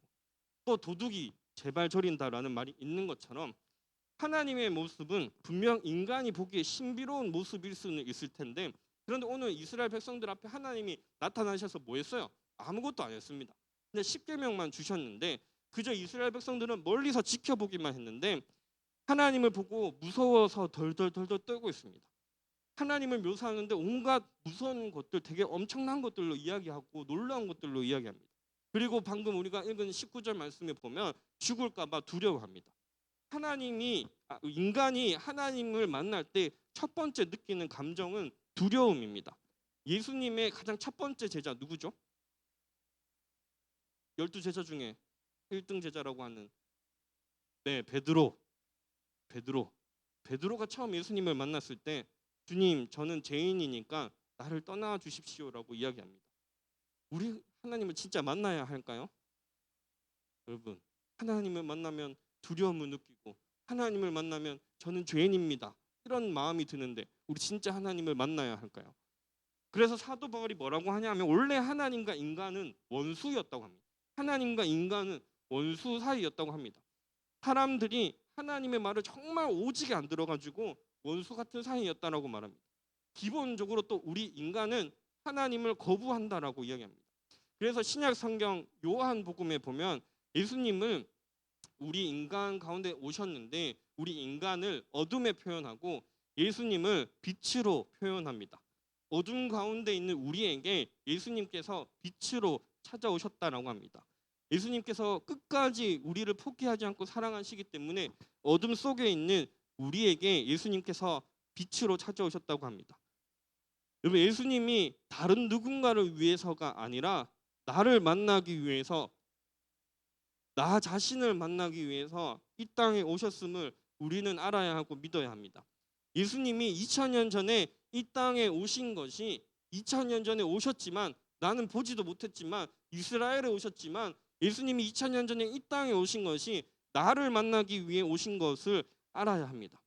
Speaker 1: 또 도둑이 제발 저린다라는 말이 있는 것처럼 하나님의 모습은 분명 인간이 보기에 신비로운 모습일 수는 있을 텐데 그런데 오늘 이스라엘 백성들 앞에 하나님이 나타나셔서 뭐 했어요? 아무것도 안 했습니다. 근데 십계명만 주셨는데 그저 이스라엘 백성들은 멀리서 지켜보기만 했는데 하나님을 보고 무서워서 덜덜덜덜 떨고 있습니다. 하나님을 묘사하는데 온갖 무서운 것들 되게 엄청난 것들로 이야기하고 놀라운 것들로 이야기합니다. 그리고 방금 우리가 읽은 19절 말씀에 보면 죽을까 봐 두려워합니다. 인간이 하나님을 만날 때 첫 번째 느끼는 감정은 두려움입니다. 예수님의 가장 첫 번째 제자 누구죠? 12제자 중에 1등 제자라고 하는 네, 베드로가 처음 예수님을 만났을 때 주님 저는 죄인이니까 나를 떠나 주십시오라고 이야기합니다. 우리 하나님을 진짜 만나야 할까요? 여러분 하나님을 만나면 두려움을 느끼고 하나님을 만나면 저는 죄인입니다 이런 마음이 드는데 우리 진짜 하나님을 만나야 할까요? 그래서 사도 바울이 뭐라고 하냐면 원래 하나님과 인간은 원수였다고 합니다. 하나님과 인간은 원수 사이였다고 합니다. 사람들이 하나님의 말을 정말 오지게 안 들어가지고 원수 같은 사이였다라고 말합니다. 기본적으로 또 우리 인간은 하나님을 거부한다라고 이야기합니다. 그래서 신약 성경 요한복음에 보면 예수님은 우리 인간 가운데 오셨는데 우리 인간을 어둠에 표현하고 예수님을 빛으로 표현합니다. 어둠 가운데 있는 우리에게 예수님께서 빛으로 찾아오셨다라고 합니다. 예수님께서 끝까지 우리를 포기하지 않고 사랑하시기 때문에 어둠 속에 있는 우리에게 예수님께서 빛으로 찾아오셨다고 합니다. 여러분 예수님이 다른 누군가를 위해서가 아니라 나를 만나기 위해서 나 자신을 만나기 위해서 이 땅에 오셨음을 우리는 알아야 하고 믿어야 합니다. 예수님이 2000년 전에 이 땅에 오신 것이 2000년 전에 오셨지만 나는 보지도 못했지만 이스라엘에 오셨지만 예수님이 2000년 전에 이 땅에 오신 것이 나를 만나기 위해 오신 것을 알아야 합니다.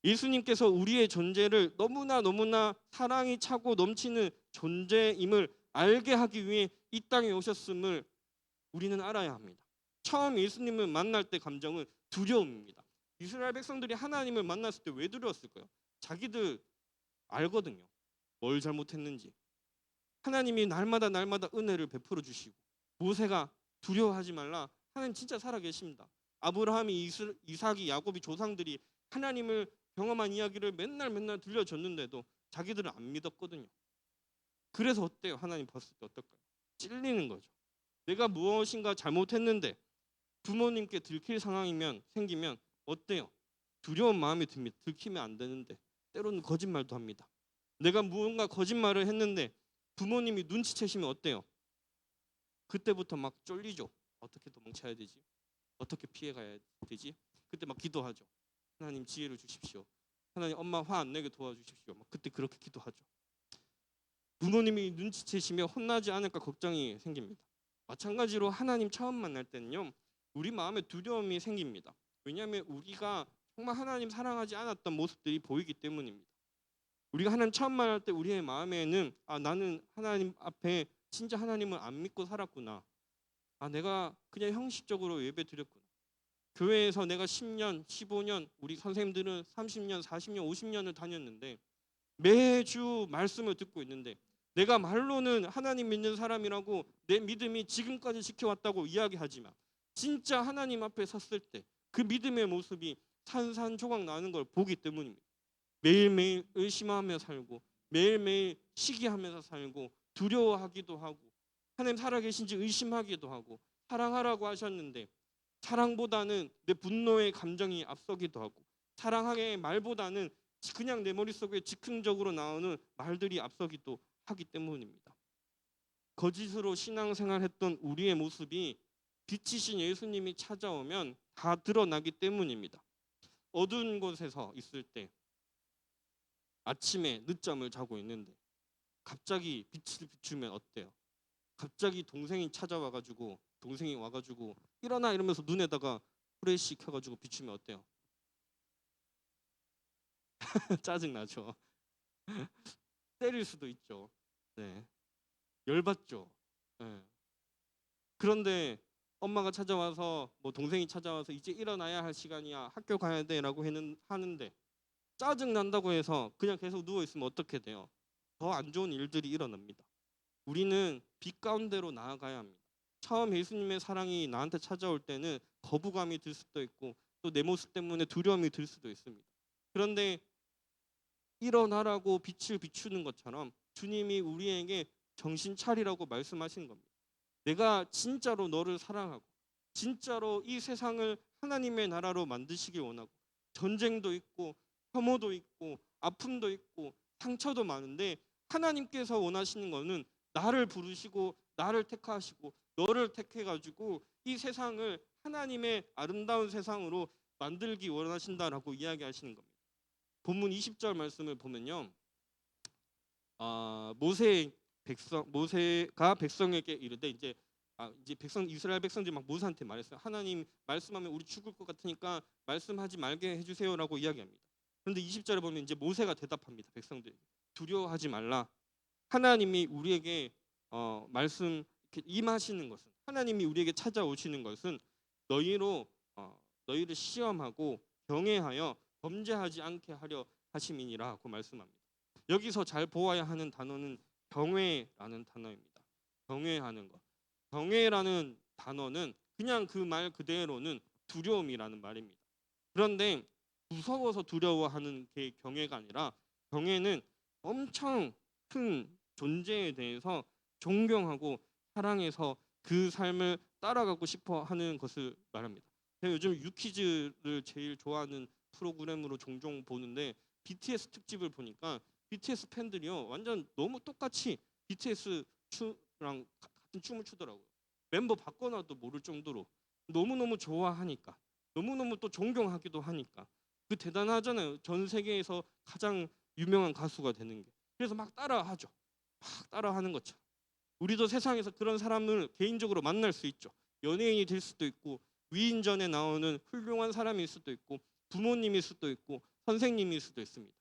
Speaker 1: 예수님께서 우리의 존재를 너무나 사랑이 차고 넘치는 존재임을 알게 하기 위해 이 땅에 오셨음을 우리는 알아야 합니다. 처음 예수님을 만날 때 감정은 두려움입니다. 이스라엘 백성들이 하나님을 만났을 때 왜 두려웠을까요? 자기들 알거든요. 뭘 잘못했는지. 하나님이 날마다 은혜를 베풀어 주시고 모세가 두려워하지 말라. 하나님 진짜 살아계십니다. 아브라함이 이삭이 야곱이 조상들이 하나님을 경험한 이야기를 맨날 들려줬는데도 자기들은 안 믿었거든요. 그래서 어때요? 하나님 봤을 때 어떨까요? 찔리는 거죠. 내가 무엇인가 잘못했는데 부모님께 들킬 상황이면 생기면 어때요? 두려운 마음이 듭니다. 들키면 안 되는데 때로는 거짓말도 합니다. 내가 무언가 거짓말을 했는데 부모님이 눈치채시면 어때요? 그때부터 막 쫄리죠. 어떻게 도망쳐야 되지? 어떻게 피해가야 되지? 그때 막 기도하죠. 하나님 지혜를 주십시오. 하나님 엄마 화 안 내게 도와주십시오. 막 그때 그렇게 기도하죠. 부모님이 눈치채시면 혼나지 않을까 걱정이 생깁니다. 마찬가지로 하나님 처음 만날 때는요. 우리 마음에 두려움이 생깁니다. 왜냐하면 우리가 정말 하나님 사랑하지 않았던 모습들이 보이기 때문입니다. 우리가 하나님 처음 만날 때 우리의 마음에는 나는 하나님 앞에 진짜 하나님을 안 믿고 살았구나. 아, 내가 그냥 형식적으로 예배 드렸구나. 교회에서 내가 10년, 15년, 우리 선생님들은 30년, 40년, 50년을 다녔는데 매주 말씀을 듣고 있는데 내가 말로는 하나님 믿는 사람이라고 내 믿음이 지금까지 지켜왔다고 이야기하지만 진짜 하나님 앞에 섰을 때 그 믿음의 모습이 산산조각 나는 걸 보기 때문입니다. 매일매일 의심하며 살고 매일매일 시기하면서 살고 두려워하기도 하고 하나님 살아계신지 의심하기도 하고 사랑하라고 하셨는데 사랑보다는 내 분노의 감정이 앞서기도 하고 사랑하의 말보다는 그냥 내 머릿속에 즉흥적으로 나오는 말들이 앞서기도 하기 때문입니다. 거짓으로 신앙생활했던 우리의 모습이 빛이신 예수님이 찾아오면 다 드러나기 때문입니다. 어두운 곳에서 있을 때 아침에 늦잠을 자고 있는데 갑자기 빛을 비추면 어때요? 갑자기 동생이 찾아와가지고 동생이 와가지고 일어나 이러면서 눈에다가 후레쉬 켜가지고 비추면 어때요? 짜증 나죠. 때릴 수도 있죠. 네, 열받죠. 네. 그런데 엄마가 찾아와서 뭐 동생이 찾아와서 이제 일어나야 할 시간이야 학교 가야 돼라고 하는데 짜증 난다고 해서 그냥 계속 누워 있으면 어떻게 돼요? 더 안 좋은 일들이 일어납니다. 우리는 빛 가운데로 나아가야 합니다. 처음 예수님의 사랑이 나한테 찾아올 때는 거부감이 들 수도 있고 또 내 모습 때문에 두려움이 들 수도 있습니다. 그런데 일어나라고 빛을 비추는 것처럼 주님이 우리에게 정신 차리라고 말씀하시는 겁니다. 내가 진짜로 너를 사랑하고 진짜로 이 세상을 하나님의 나라로 만드시길 원하고 전쟁도 있고 혐오도 있고 아픔도 있고 상처도 많은데 하나님께서 원하시는 거는 나를 부르시고 나를 택하시고 너를 택해 가지고 이 세상을 하나님의 아름다운 세상으로 만들기 원하신다라고 이야기하시는 겁니다. 본문 20절 말씀을 보면요. 모세가 백성에게 이르되 이제 백성 이스라엘 백성들이 막 모세한테 말했어요. 하나님 말씀하면 우리 죽을 것 같으니까 말씀하지 말게 해주세요라고 이야기합니다. 그런데 20절에 보면 이제 모세가 대답합니다. 백성들에게 두려워하지 말라. 하나님이 우리에게 말씀 이렇게 임하시는 것은 하나님이 우리에게 찾아오시는 것은 너희로 너희를 시험하고 경외하여 범죄하지 않게 하려 하심이니라고 말씀합니다. 여기서 잘 보아야 하는 단어는 경외라는 단어입니다. 경외하는 것. 경외라는 단어는 그냥 그 말 그대로는 두려움이라는 말입니다. 그런데 무서워서 두려워하는 게 경외가 아니라 경외는 엄청 큰 존재에 대해서 존경하고 사랑해서 그 삶을 따라가고 싶어 하는 것을 말합니다. 제가 요즘 유퀴즈를 제일 좋아하는 프로그램으로 종종 보는데 BTS 특집을 보니까 BTS 팬들이요 완전 너무 똑같이 BTS 랑 같은 춤을 추더라고요. 멤버 바꿔놔도 모를 정도로 너무너무 좋아하니까 너무너무 또 존경하기도 하니까 그 대단하잖아요. 전 세계에서 가장 유명한 가수가 되는 게. 그래서 막 따라하죠. 막 따라하는 것처럼 우리도 세상에서 그런 사람을 개인적으로 만날 수 있죠. 연예인이 될 수도 있고 위인전에 나오는 훌륭한 사람일 수도 있고 부모님일 수도 있고 선생님일 수도 있습니다.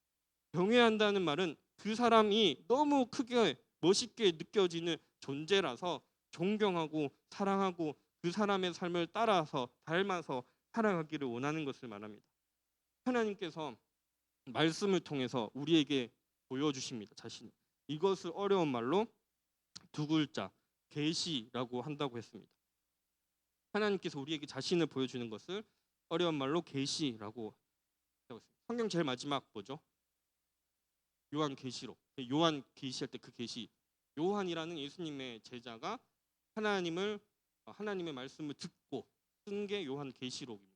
Speaker 1: 경외한다는 말은 그 사람이 너무 크게 멋있게 느껴지는 존재라서 존경하고 사랑하고 그 사람의 삶을 따라서 닮아서 살아가기를 원하는 것을 말합니다. 하나님께서 말씀을 통해서 우리에게 보여주십니다. 자신. 이것을 어려운 말로 두 글자 계시라고 한다고 했습니다. 하나님께서 우리에게 자신을 보여주는 것을 어려운 말로 계시라고 하고 있습니다. 성경 제일 마지막 뭐죠? 요한 계시록. 요한 계시할 때 그 계시. 요한이라는 예수님의 제자가 하나님의 말씀을 듣고 쓴 게 요한 계시록입니다.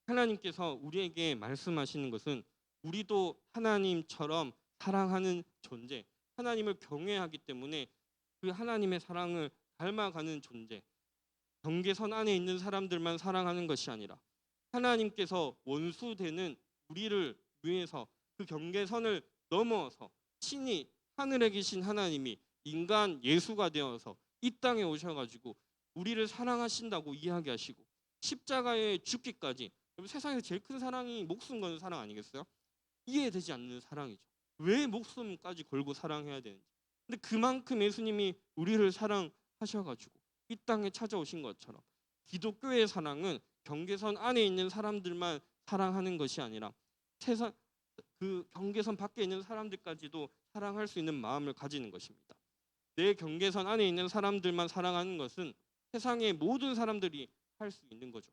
Speaker 1: 하나님께서 우리에게 말씀하시는 것은 우리도 하나님처럼 사랑하는 존재, 하나님을 경외하기 때문에 그 하나님의 사랑을 닮아가는 존재, 경계선 안에 있는 사람들만 사랑하는 것이 아니라 하나님께서 원수되는 우리를 위해서 그 경계선을 넘어서 친히 하늘에 계신 하나님이 인간 예수가 되어서 이 땅에 오셔가지고 우리를 사랑하신다고 이야기하시고 십자가에 죽기까지. 세상에서 제일 큰 사랑이 목숨 거는 사랑 아니겠어요? 이해되지 않는 사랑이죠. 왜 목숨까지 걸고 사랑해야 되는지. 근데 그만큼 예수님이 우리를 사랑하셔가지고
Speaker 3: 이 땅에 찾아오신 것처럼 기독교의 사랑은 경계선 안에 있는 사람들만 사랑하는 것이 아니라 세상 그 경계선 밖에 있는 사람들까지도 사랑할 수 있는 마음을 가지는 것입니다. 내 경계선 안에 있는 사람들만 사랑하는 것은 세상의 모든 사람들이 할 수 있는 거죠.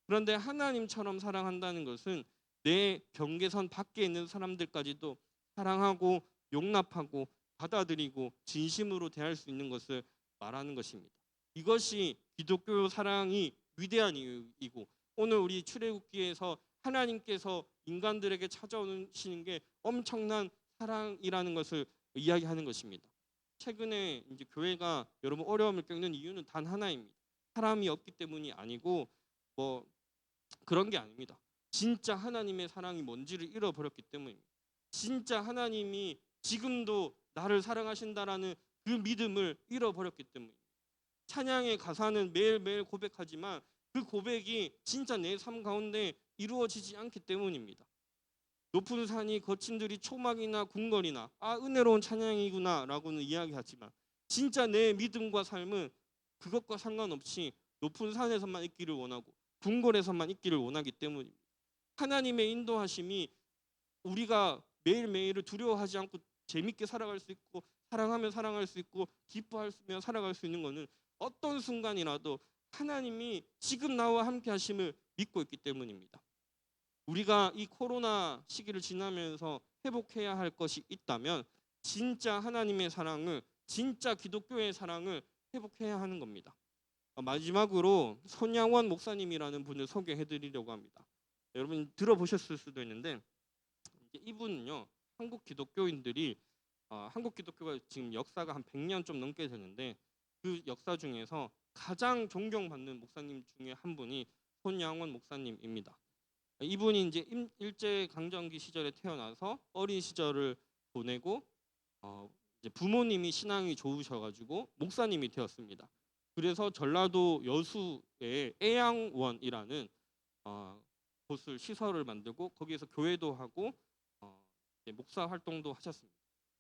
Speaker 3: 그런데 하나님처럼 사랑한다는 것은 내 경계선 밖에 있는 사람들까지도 사랑하고 용납하고 받아들이고 진심으로 대할 수 있는 것을 말하는 것입니다. 이것이 기독교 사랑이 위대한 이유이고 오늘 우리 출애굽기에서 하나님께서 인간들에게 찾아오시는 게 엄청난 사랑이라는 것을 이야기하는 것입니다. 최근에 이제 교회가 여러분 어려움을 겪는 이유는 단 하나입니다. 사람이 없기 때문이 아니고 뭐 그런 게 아닙니다. 진짜 하나님의 사랑이 뭔지를 잃어버렸기 때문입니다. 진짜 하나님이 지금도 나를 사랑하신다라는 그 믿음을 잃어버렸기 때문입니다. 찬양의 가사는 매일매일 고백하지만 그 고백이 진짜 내 삶 가운데 이루어지지 않기 때문입니다. 높은 산이 거친 들이 초막이나 궁궐이나 은혜로운 찬양이구나 라고는 이야기하지만 진짜 내 믿음과 삶은 그것과 상관없이 높은 산에서만 있기를 원하고 궁궐에서만 있기를 원하기 때문입니다. 하나님의 인도하심이 우리가 매일매일을 두려워하지 않고 재밌게 살아갈 수 있고 사랑하며 살아갈 수 있고 기뻐하며 살아갈 수 있는 것은 어떤 순간이라도 하나님이 지금 나와 함께 하심을 믿고 있기 때문입니다. 우리가 이 코로나 시기를 지나면서 회복해야 할 것이 있다면 진짜 하나님의 사랑을 진짜 기독교의 사랑을 회복해야 하는 겁니다. 마지막으로 손양원 목사님이라는 분을 소개해 드리려고 합니다. 여러분 들어보셨을 수도 있는데 이분은요 한국 기독교인들이 한국 기독교가 지금 역사가 한 100년 좀 넘게 되는데 그 역사 중에서 가장 존경받는 목사님 중에 한 분이 손양원 목사님입니다. 이분이 이제 일제 강점기 시절에 태어나서 어린 시절을 보내고 이제 부모님이 신앙이 좋으셔가지고 목사님이 되었습니다. 그래서 전라도 여수에 애양원이라는 곳을 시설을 만들고 거기에서 교회도 하고 목사 활동도 하셨습니다.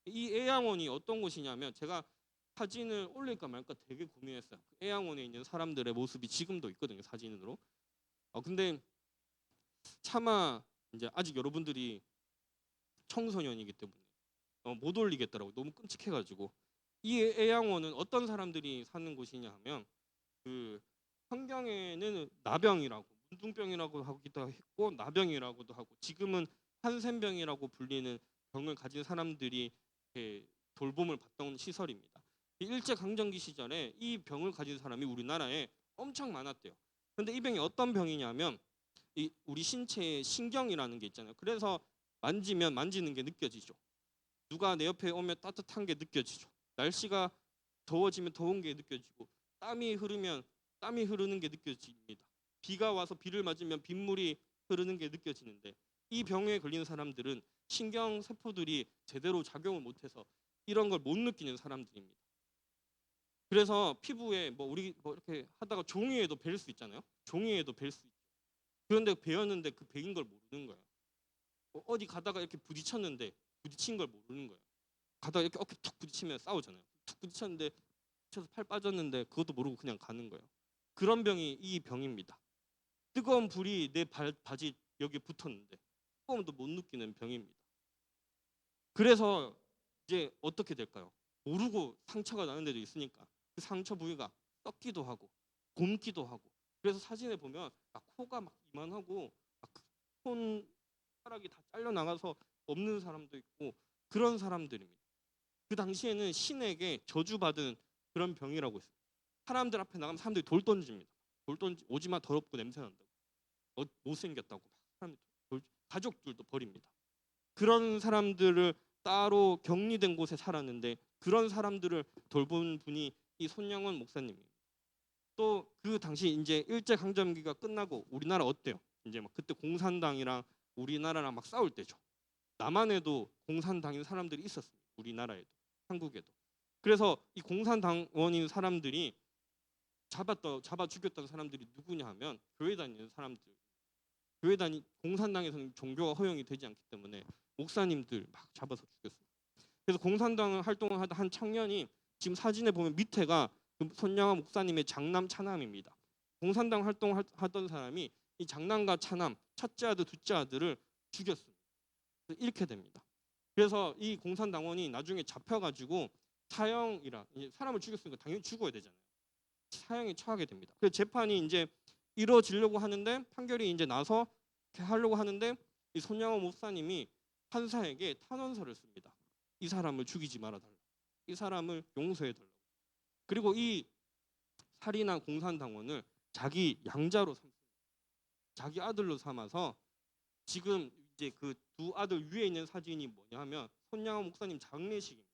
Speaker 3: 이 애양원이 어떤 곳이냐면 제가 사진을 올릴까 말까 되게 고민했어요. 애양원에 있는 사람들의 모습이 지금도 있거든요, 사진으로. 근데 차마 이제 아직 여러분들이 청소년이기 때문에 못 올리겠더라고. 너무 끔찍해가지고. 이 애양원은 어떤 사람들이 사는 곳이냐 하면 그 성경에는 나병이라고 문둥병이라고 하기도 했고 나병이라고도 하고 지금은 한센병이라고 불리는 병을 가진 사람들이 돌봄을 받던 시설입니다. 일제 강점기 시절에 이 병을 가진 사람이 우리나라에 엄청 많았대요. 그런데 이 병이 어떤 병이냐면 우리 신체에 신경이라는 게 있잖아요. 그래서 만지면 만지는 게 느껴지죠. 누가 내 옆에 오면 따뜻한 게 느껴지죠. 날씨가 더워지면 더운 게 느껴지고 땀이 흐르면 땀이 흐르는 게 느껴집니다. 비가 와서 비를 맞으면 빗물이 흐르는 게 느껴지는데 이 병에 걸린 사람들은 신경 세포들이 제대로 작용을 못해서 이런 걸 못 느끼는 사람들입니다. 그래서 피부에 우리 이렇게 하다가 종이에도 벨 수 있잖아요. 종이에도 벨 수 있죠. 그런데 베었는데 그 베인 걸 모르는 거예요. 어디 가다가 이렇게 부딪혔는데 부딪힌 걸 모르는 거예요. 가다가 이렇게 어깨 툭 부딪히면 싸우잖아요. 툭 부딪혔는데 부딪혀서 팔 빠졌는데 그것도 모르고 그냥 가는 거예요. 그런 병이 이 병입니다. 뜨거운 불이 내 바지 여기에 붙었는데 뜨거움도 못 느끼는 병입니다. 그래서 이제 어떻게 될까요? 모르고 상처가 나는 데도 있으니까 그 상처 부위가 썩기도 하고 곪기도 하고 그래서 사진에 보면 코가 막 이만하고 손가락이 다 잘려 나가서 없는 사람도 있고 그런 사람들입니다. 그 당시에는 신에게 저주받은 그런 병이라고 했어요. 사람들 앞에 나가면 사람들이 돌 던집니다. 오지마 더럽고 냄새 난다고. 못생겼다고 가족들도 버립니다. 그런 사람들을 따로 격리된 곳에 살았는데 그런 사람들을 돌본 분이 이 손양원 목사님입니다. 또 그 당시 이제 일제 강점기가 끝나고 우리나라 어때요? 이제 막 그때 공산당이랑 우리나라랑 막 싸울 때죠. 남한에도 공산당인 사람들이 있었습니다. 우리나라에도 한국에도. 그래서 이 공산당원인 사람들이 잡아 죽였던 사람들이 누구냐 하면 교회 다니는 사람들. 공산당에서는 종교가 허용이 되지 않기 때문에 목사님들 막 잡아서 죽였어요. 그래서 공산당 활동을 하던 한 청년이 지금 사진에 보면 밑에가 그 그 손양화 목사님의 장남 차남입니다. 공산당 활동하던 사람이 이 장남과 차남, 첫째 아들, 둘째 아들을 죽였습니다. 잃게 됩니다. 그래서 이 공산당원이 나중에 잡혀가지고 사형이라, 이제 사람을 죽였으니까 당연히 죽어야 되잖아요. 사형에 처하게 됩니다. 그래서 재판이 이제 이루어지려고 하는데, 판결이 이제 나서 이렇게 하려고 하는데, 이 손양호 목사님이 판사에게 탄원서를 씁니다. 이 사람을 죽이지 말아달라. 이 사람을 용서해달라. 그리고 이 살인한 공산당원을 자기 양자로 삼습니다. 자기 아들로 삼아서 지금 이제 그 두 아들 위에 있는 사진이 뭐냐 하면 손양호 목사님 장례식입니다.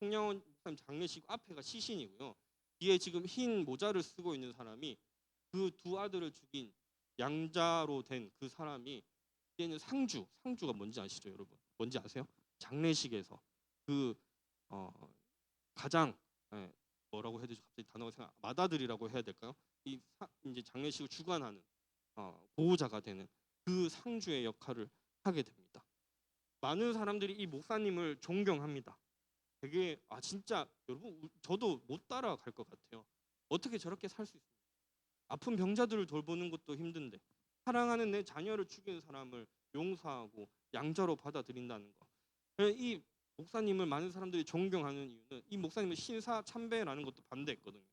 Speaker 3: 손양호 목사님 장례식 앞에가 시신이고요. 뒤에 지금 흰 모자를 쓰고 있는 사람이 그 두 아들을 죽인 양자로 된 그 사람이, 얘는 상주가 뭔지 아시죠, 여러분? 뭔지 아세요? 장례식에서 그 가장 뭐라고 해야 되죠? 갑자기 단어가 생각. 맏아들이라고 해야 될까요? 이제 장례식을 주관하는 보호자가 되는 그 상주의 역할을 하게 됩니다. 많은 사람들이 이 목사님을 존경합니다. 되게 진짜 여러분 저도 못 따라갈 것 같아요. 어떻게 저렇게 살 수 있어요? 아픈 병자들을 돌보는 것도 힘든데 사랑하는 내 자녀를 죽인 사람을 용서하고 양자로 받아들인다는 거. 이 목사님을 많은 사람들이 존경하는 이유는 이 목사님은 신사 참배라는 것도 반대했거든요.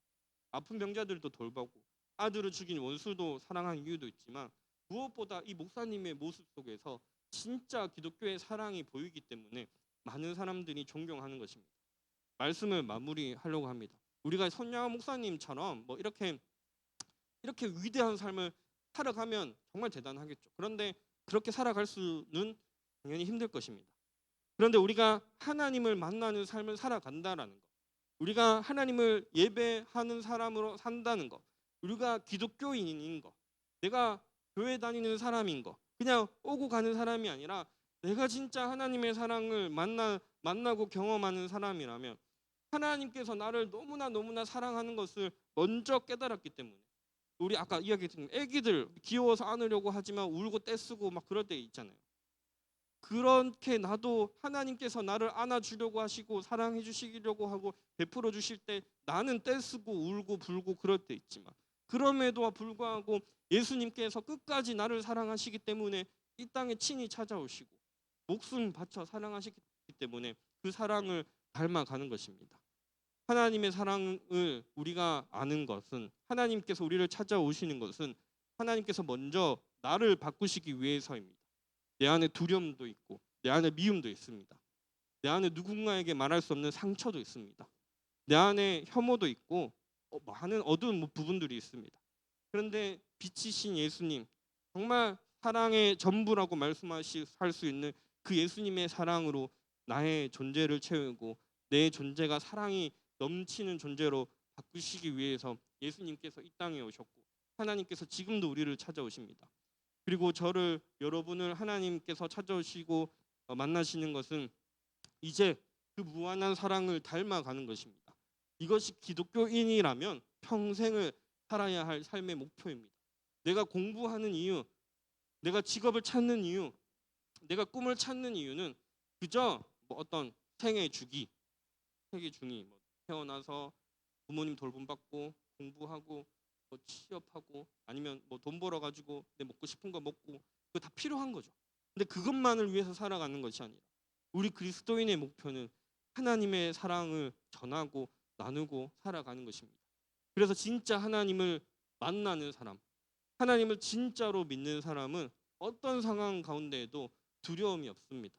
Speaker 3: 아픈 병자들도 돌보고 아들을 죽인 원수도 사랑하는 이유도 있지만 무엇보다 이 목사님의 모습 속에서 진짜 기독교의 사랑이 보이기 때문에 많은 사람들이 존경하는 것입니다. 말씀을 마무리하려고 합니다. 우리가 손양호 목사님처럼 뭐 이렇게 위대한 삶을 살아가면 정말 대단하겠죠. 그런데 그렇게 살아갈 수는 당연히 힘들 것입니다. 그런데 우리가 하나님을 만나는 삶을 살아간다라는 것, 우리가 하나님을 예배하는 사람으로 산다는 것, 우리가 기독교인인 것, 내가 교회 다니는 사람인 것, 그냥 오고 가는 사람이 아니라 내가 진짜 하나님의 사랑을 만나고 경험하는 사람이라면 하나님께서 나를 너무나 사랑하는 것을 먼저 깨달았기 때문에, 우리 아까 이야기했던 애기들 귀여워서 안으려고 하지만 울고 떼쓰고 막 그럴 때 있잖아요. 그렇게 나도 하나님께서 나를 안아주려고 하시고 사랑해 주시려고 하고 베풀어 주실 때 나는 떼쓰고 울고 불고 그럴 때 있지만, 그럼에도 불구하고 예수님께서 끝까지 나를 사랑하시기 때문에 이 땅에 친히 찾아오시고 목숨 바쳐 사랑하시기 때문에 그 사랑을 닮아가는 것입니다. 하나님의 사랑을 우리가 아는 것은, 하나님께서 우리를 찾아오시는 것은 하나님께서 먼저 나를 바꾸시기 위해서입니다. 내 안에 두려움도 있고 내 안에 미움도 있습니다. 내 안에 누군가에게 말할 수 없는 상처도 있습니다. 내 안에 혐오도 있고 많은 어두운 부분들이 있습니다. 그런데 빛이신 예수님, 정말 사랑의 전부라고 말씀할 수 있는 그 예수님의 사랑으로 나의 존재를 채우고 내 존재가 사랑이 넘치는 존재로 바꾸시기 위해서 예수님께서 이 땅에 오셨고 하나님께서 지금도 우리를 찾아오십니다. 그리고 여러분을 하나님께서 찾아오시고 만나시는 것은 이제 그 무한한 사랑을 닮아가는 것입니다. 이것이 기독교인이라면 평생을 살아야 할 삶의 목표입니다. 내가 공부하는 이유, 내가 직업을 찾는 이유, 내가 꿈을 찾는 이유는 그저 어떤 생애 주기 태어나서 부모님 돌봄받고 공부하고 취업하고 아니면 돈 벌어 가지고 내 먹고 싶은 거 먹고, 그거 다 필요한 거죠. 근데 그것만을 위해서 살아가는 것이 아니라 우리 그리스도인의 목표는 하나님의 사랑을 전하고 나누고 살아가는 것입니다. 그래서 진짜 하나님을 만나는 사람, 하나님을 진짜로 믿는 사람은 어떤 상황 가운데에도 두려움이 없습니다.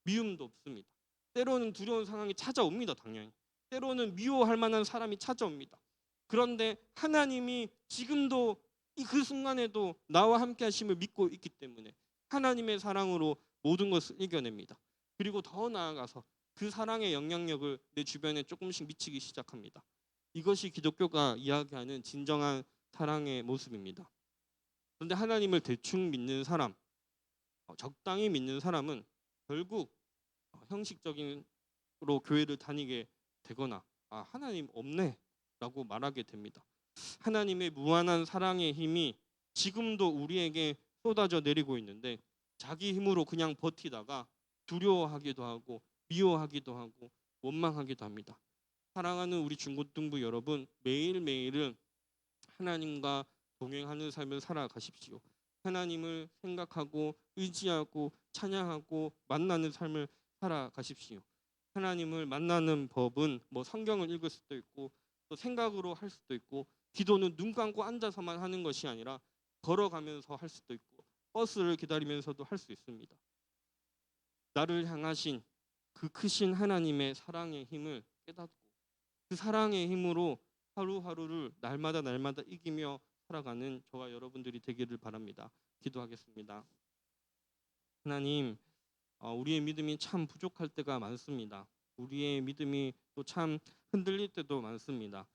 Speaker 3: 미움도 없습니다. 때로는 두려운 상황이 찾아옵니다. 당연히 때로는 미워할 만한 사람이 찾아옵니다. 그런데 하나님이 지금도 그 순간에도 나와 함께 하심을 믿고 있기 때문에 하나님의 사랑으로 모든 것을 이겨냅니다. 그리고 더 나아가서 그 사랑의 영향력을 내 주변에 조금씩 미치기 시작합니다. 이것이 기독교가 이야기하는 진정한 사랑의 모습입니다. 그런데 하나님을 대충 믿는 사람, 적당히 믿는 사람은 결국 형식적으로 교회를 다니게 되거나 하나님 없네 라고 말하게 됩니다. 하나님의 무한한 사랑의 힘이 지금도 우리에게 쏟아져 내리고 있는데 자기 힘으로 그냥 버티다가 두려워하기도 하고 미워하기도 하고 원망하기도 합니다. 사랑하는 우리 중고등부 여러분, 매일매일은 하나님과 동행하는 삶을 살아가십시오. 하나님을 생각하고 의지하고 찬양하고 만나는 삶을 살아가십시오. 하나님을 만나는 법은 뭐 성경을 읽을 수도 있고 또 생각으로 할 수도 있고, 기도는 눈 감고 앉아서만 하는 것이 아니라 걸어가면서 할 수도 있고 버스를 기다리면서도 할 수 있습니다. 나를 향하신 그 크신 하나님의 사랑의 힘을 깨닫고 그 사랑의 힘으로 하루하루를 날마다 이기며 살아가는 저와 여러분들이 되기를 바랍니다. 기도하겠습니다. 하나님, 우리의 믿음이 참 부족할 때가 많습니다. 우리의 믿음이 또 참 흔들릴 때도 많습니다.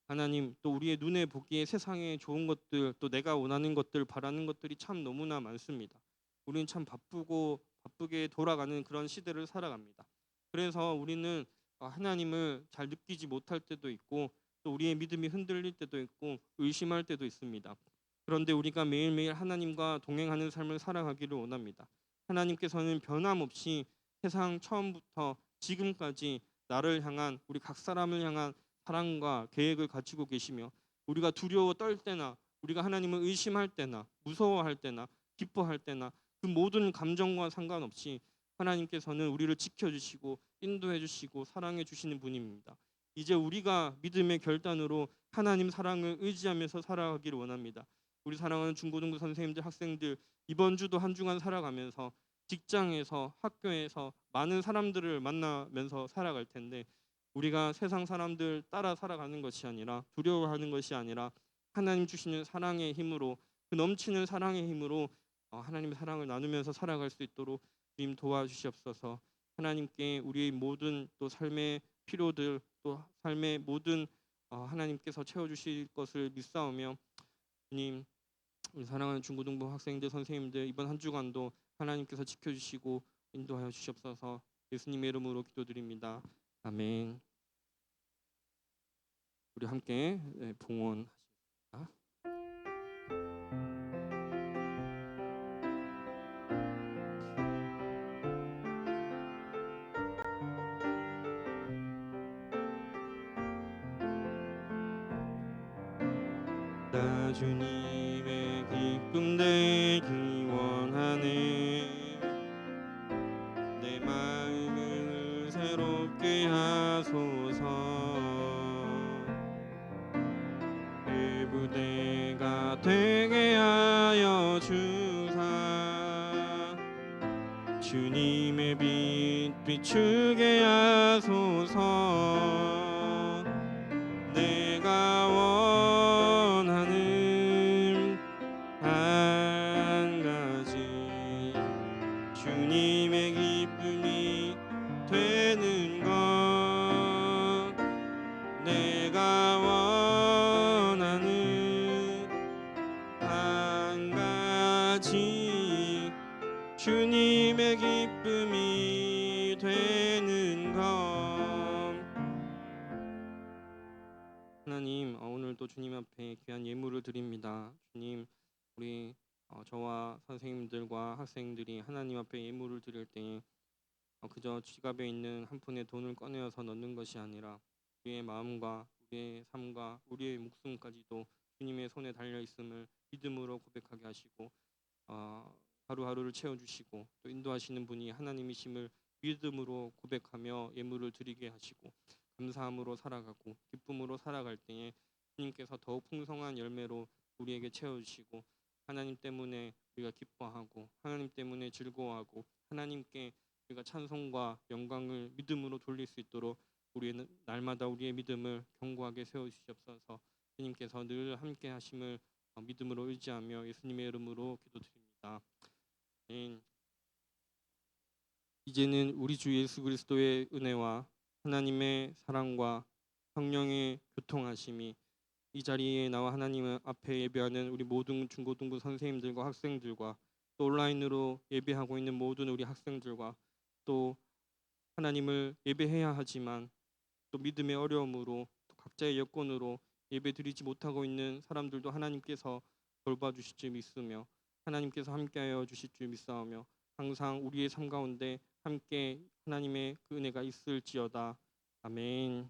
Speaker 3: 하나님, 또 우리의 눈에 보기에 세상에 좋은 것들, 또 내가 원하는 것들, 바라는 것들이 참 너무나 많습니다. 우리는 참 바쁘게 돌아가는 그런 시대를 살아갑니다. 그래서 우리는 하나님을 잘 느끼지 못할 때도 있고, 또 우리의 믿음이 흔들릴 때도 있고 의심할 때도 있습니다. 그런데 우리가 매일매일 하나님과 동행하는 삶을 살아가기를 원합니다. 하나님께서는 변함없이 세상 처음부터 지금까지 나를 향한, 우리 각 사람을 향한 사랑과 계획을 가지고 계시며, 우리가 두려워 떨 때나 우리가 하나님을 의심할 때나 무서워할 때나 기뻐할 때나 그 모든 감정과 상관없이 하나님께서는 우리를 지켜주시고 인도해 주시고 사랑해 주시는 분입니다. 이제 우리가 믿음의 결단으로 하나님 사랑을 의지하면서 살아가기를 원합니다. 우리 사랑하는 중고등부 선생님들, 학생들, 이번 주도 한 주간 살아가면서 직장에서, 학교에서 많은 사람들을 만나면서 살아갈 텐데, 우리가 세상 사람들 따라 살아가는 것이 아니라, 두려워하는 것이 아니라 하나님 주시는 사랑의 힘으로, 그 넘치는 사랑의 힘으로 하나님의 사랑을 나누면서 살아갈 수 있도록 주님 도와주시옵소서. 하나님께 우리의 모든 또 삶의 필요들, 또 삶의 모든 하나님께서 채워주실 것을 믿사오며, 주님, 우리 사랑하는 중고등부 학생들, 선생님들 이번 한 주간도 하나님께서 지켜주시고 인도하여 주시옵소서. 예수님의 이름으로 기도드립니다. 아멘. 우리 함께 봉헌하십니다. 나 주님의 기쁨 되기 원하네. 내 마음을 새롭게 하소서. 그 부대가 되게 하여 주사. 주님의 빛 비추게 하소서. 내가 원하는 한 가지, 주님의 기쁨이 되는 것. 내가 원하는 한 가지, 주님의 기쁨이 되는 것. 하나님, 오늘도 주님 앞에 귀한 예물을 드립니다. 주님, 우리 저와 선생님들과 학생들이 하나님 앞에 예물을 드릴 때 그저 지갑에 있는 한 푼의 돈을 꺼내어서 넣는 것이 아니라 우리의 마음과 우리의 삶과 우리의 목숨까지도 주님의 손에 달려 있음을 믿음으로 고백하게 하시고, 하루하루를 채워주시고 또 인도하시는 분이 하나님이심을 믿음으로 고백하며 예물을 드리게 하시고, 감사함으로 살아가고 기쁨으로 살아갈 때에 주님께서 더욱 풍성한 열매로 우리에게 채워주시고, 하나님 때문에 우리가 기뻐하고 하나님 때문에 즐거워하고 하나님께 우리가 찬송과 영광을 믿음으로 돌릴 수 있도록 우리는 날마다 우리의 믿음을 견고하게 세워주시옵소서. 주님께서 늘 함께 하심을 믿음으로 의지하며 예수님의 이름으로 기도드립니다. 이제는 우리 주 예수 그리스도의 은혜와 하나님의 사랑과 성령의 교통하심이 이 자리에 나와 하나님 앞에 예배하는 우리 모든 중고등부 선생님들과 학생들과 또 온라인으로 예배하고 있는 모든 우리 학생들과 또 하나님을 예배해야 하지만 또 믿음의 어려움으로 또 각자의 여건으로 예배드리지 못하고 있는 사람들도 하나님께서 돌봐주실 줄 믿으며 하나님께서 함께하여 주실 줄 믿사오며, 항상 우리의 삶 가운데 함께 하나님의 그 은혜가 있을지어다. 아멘.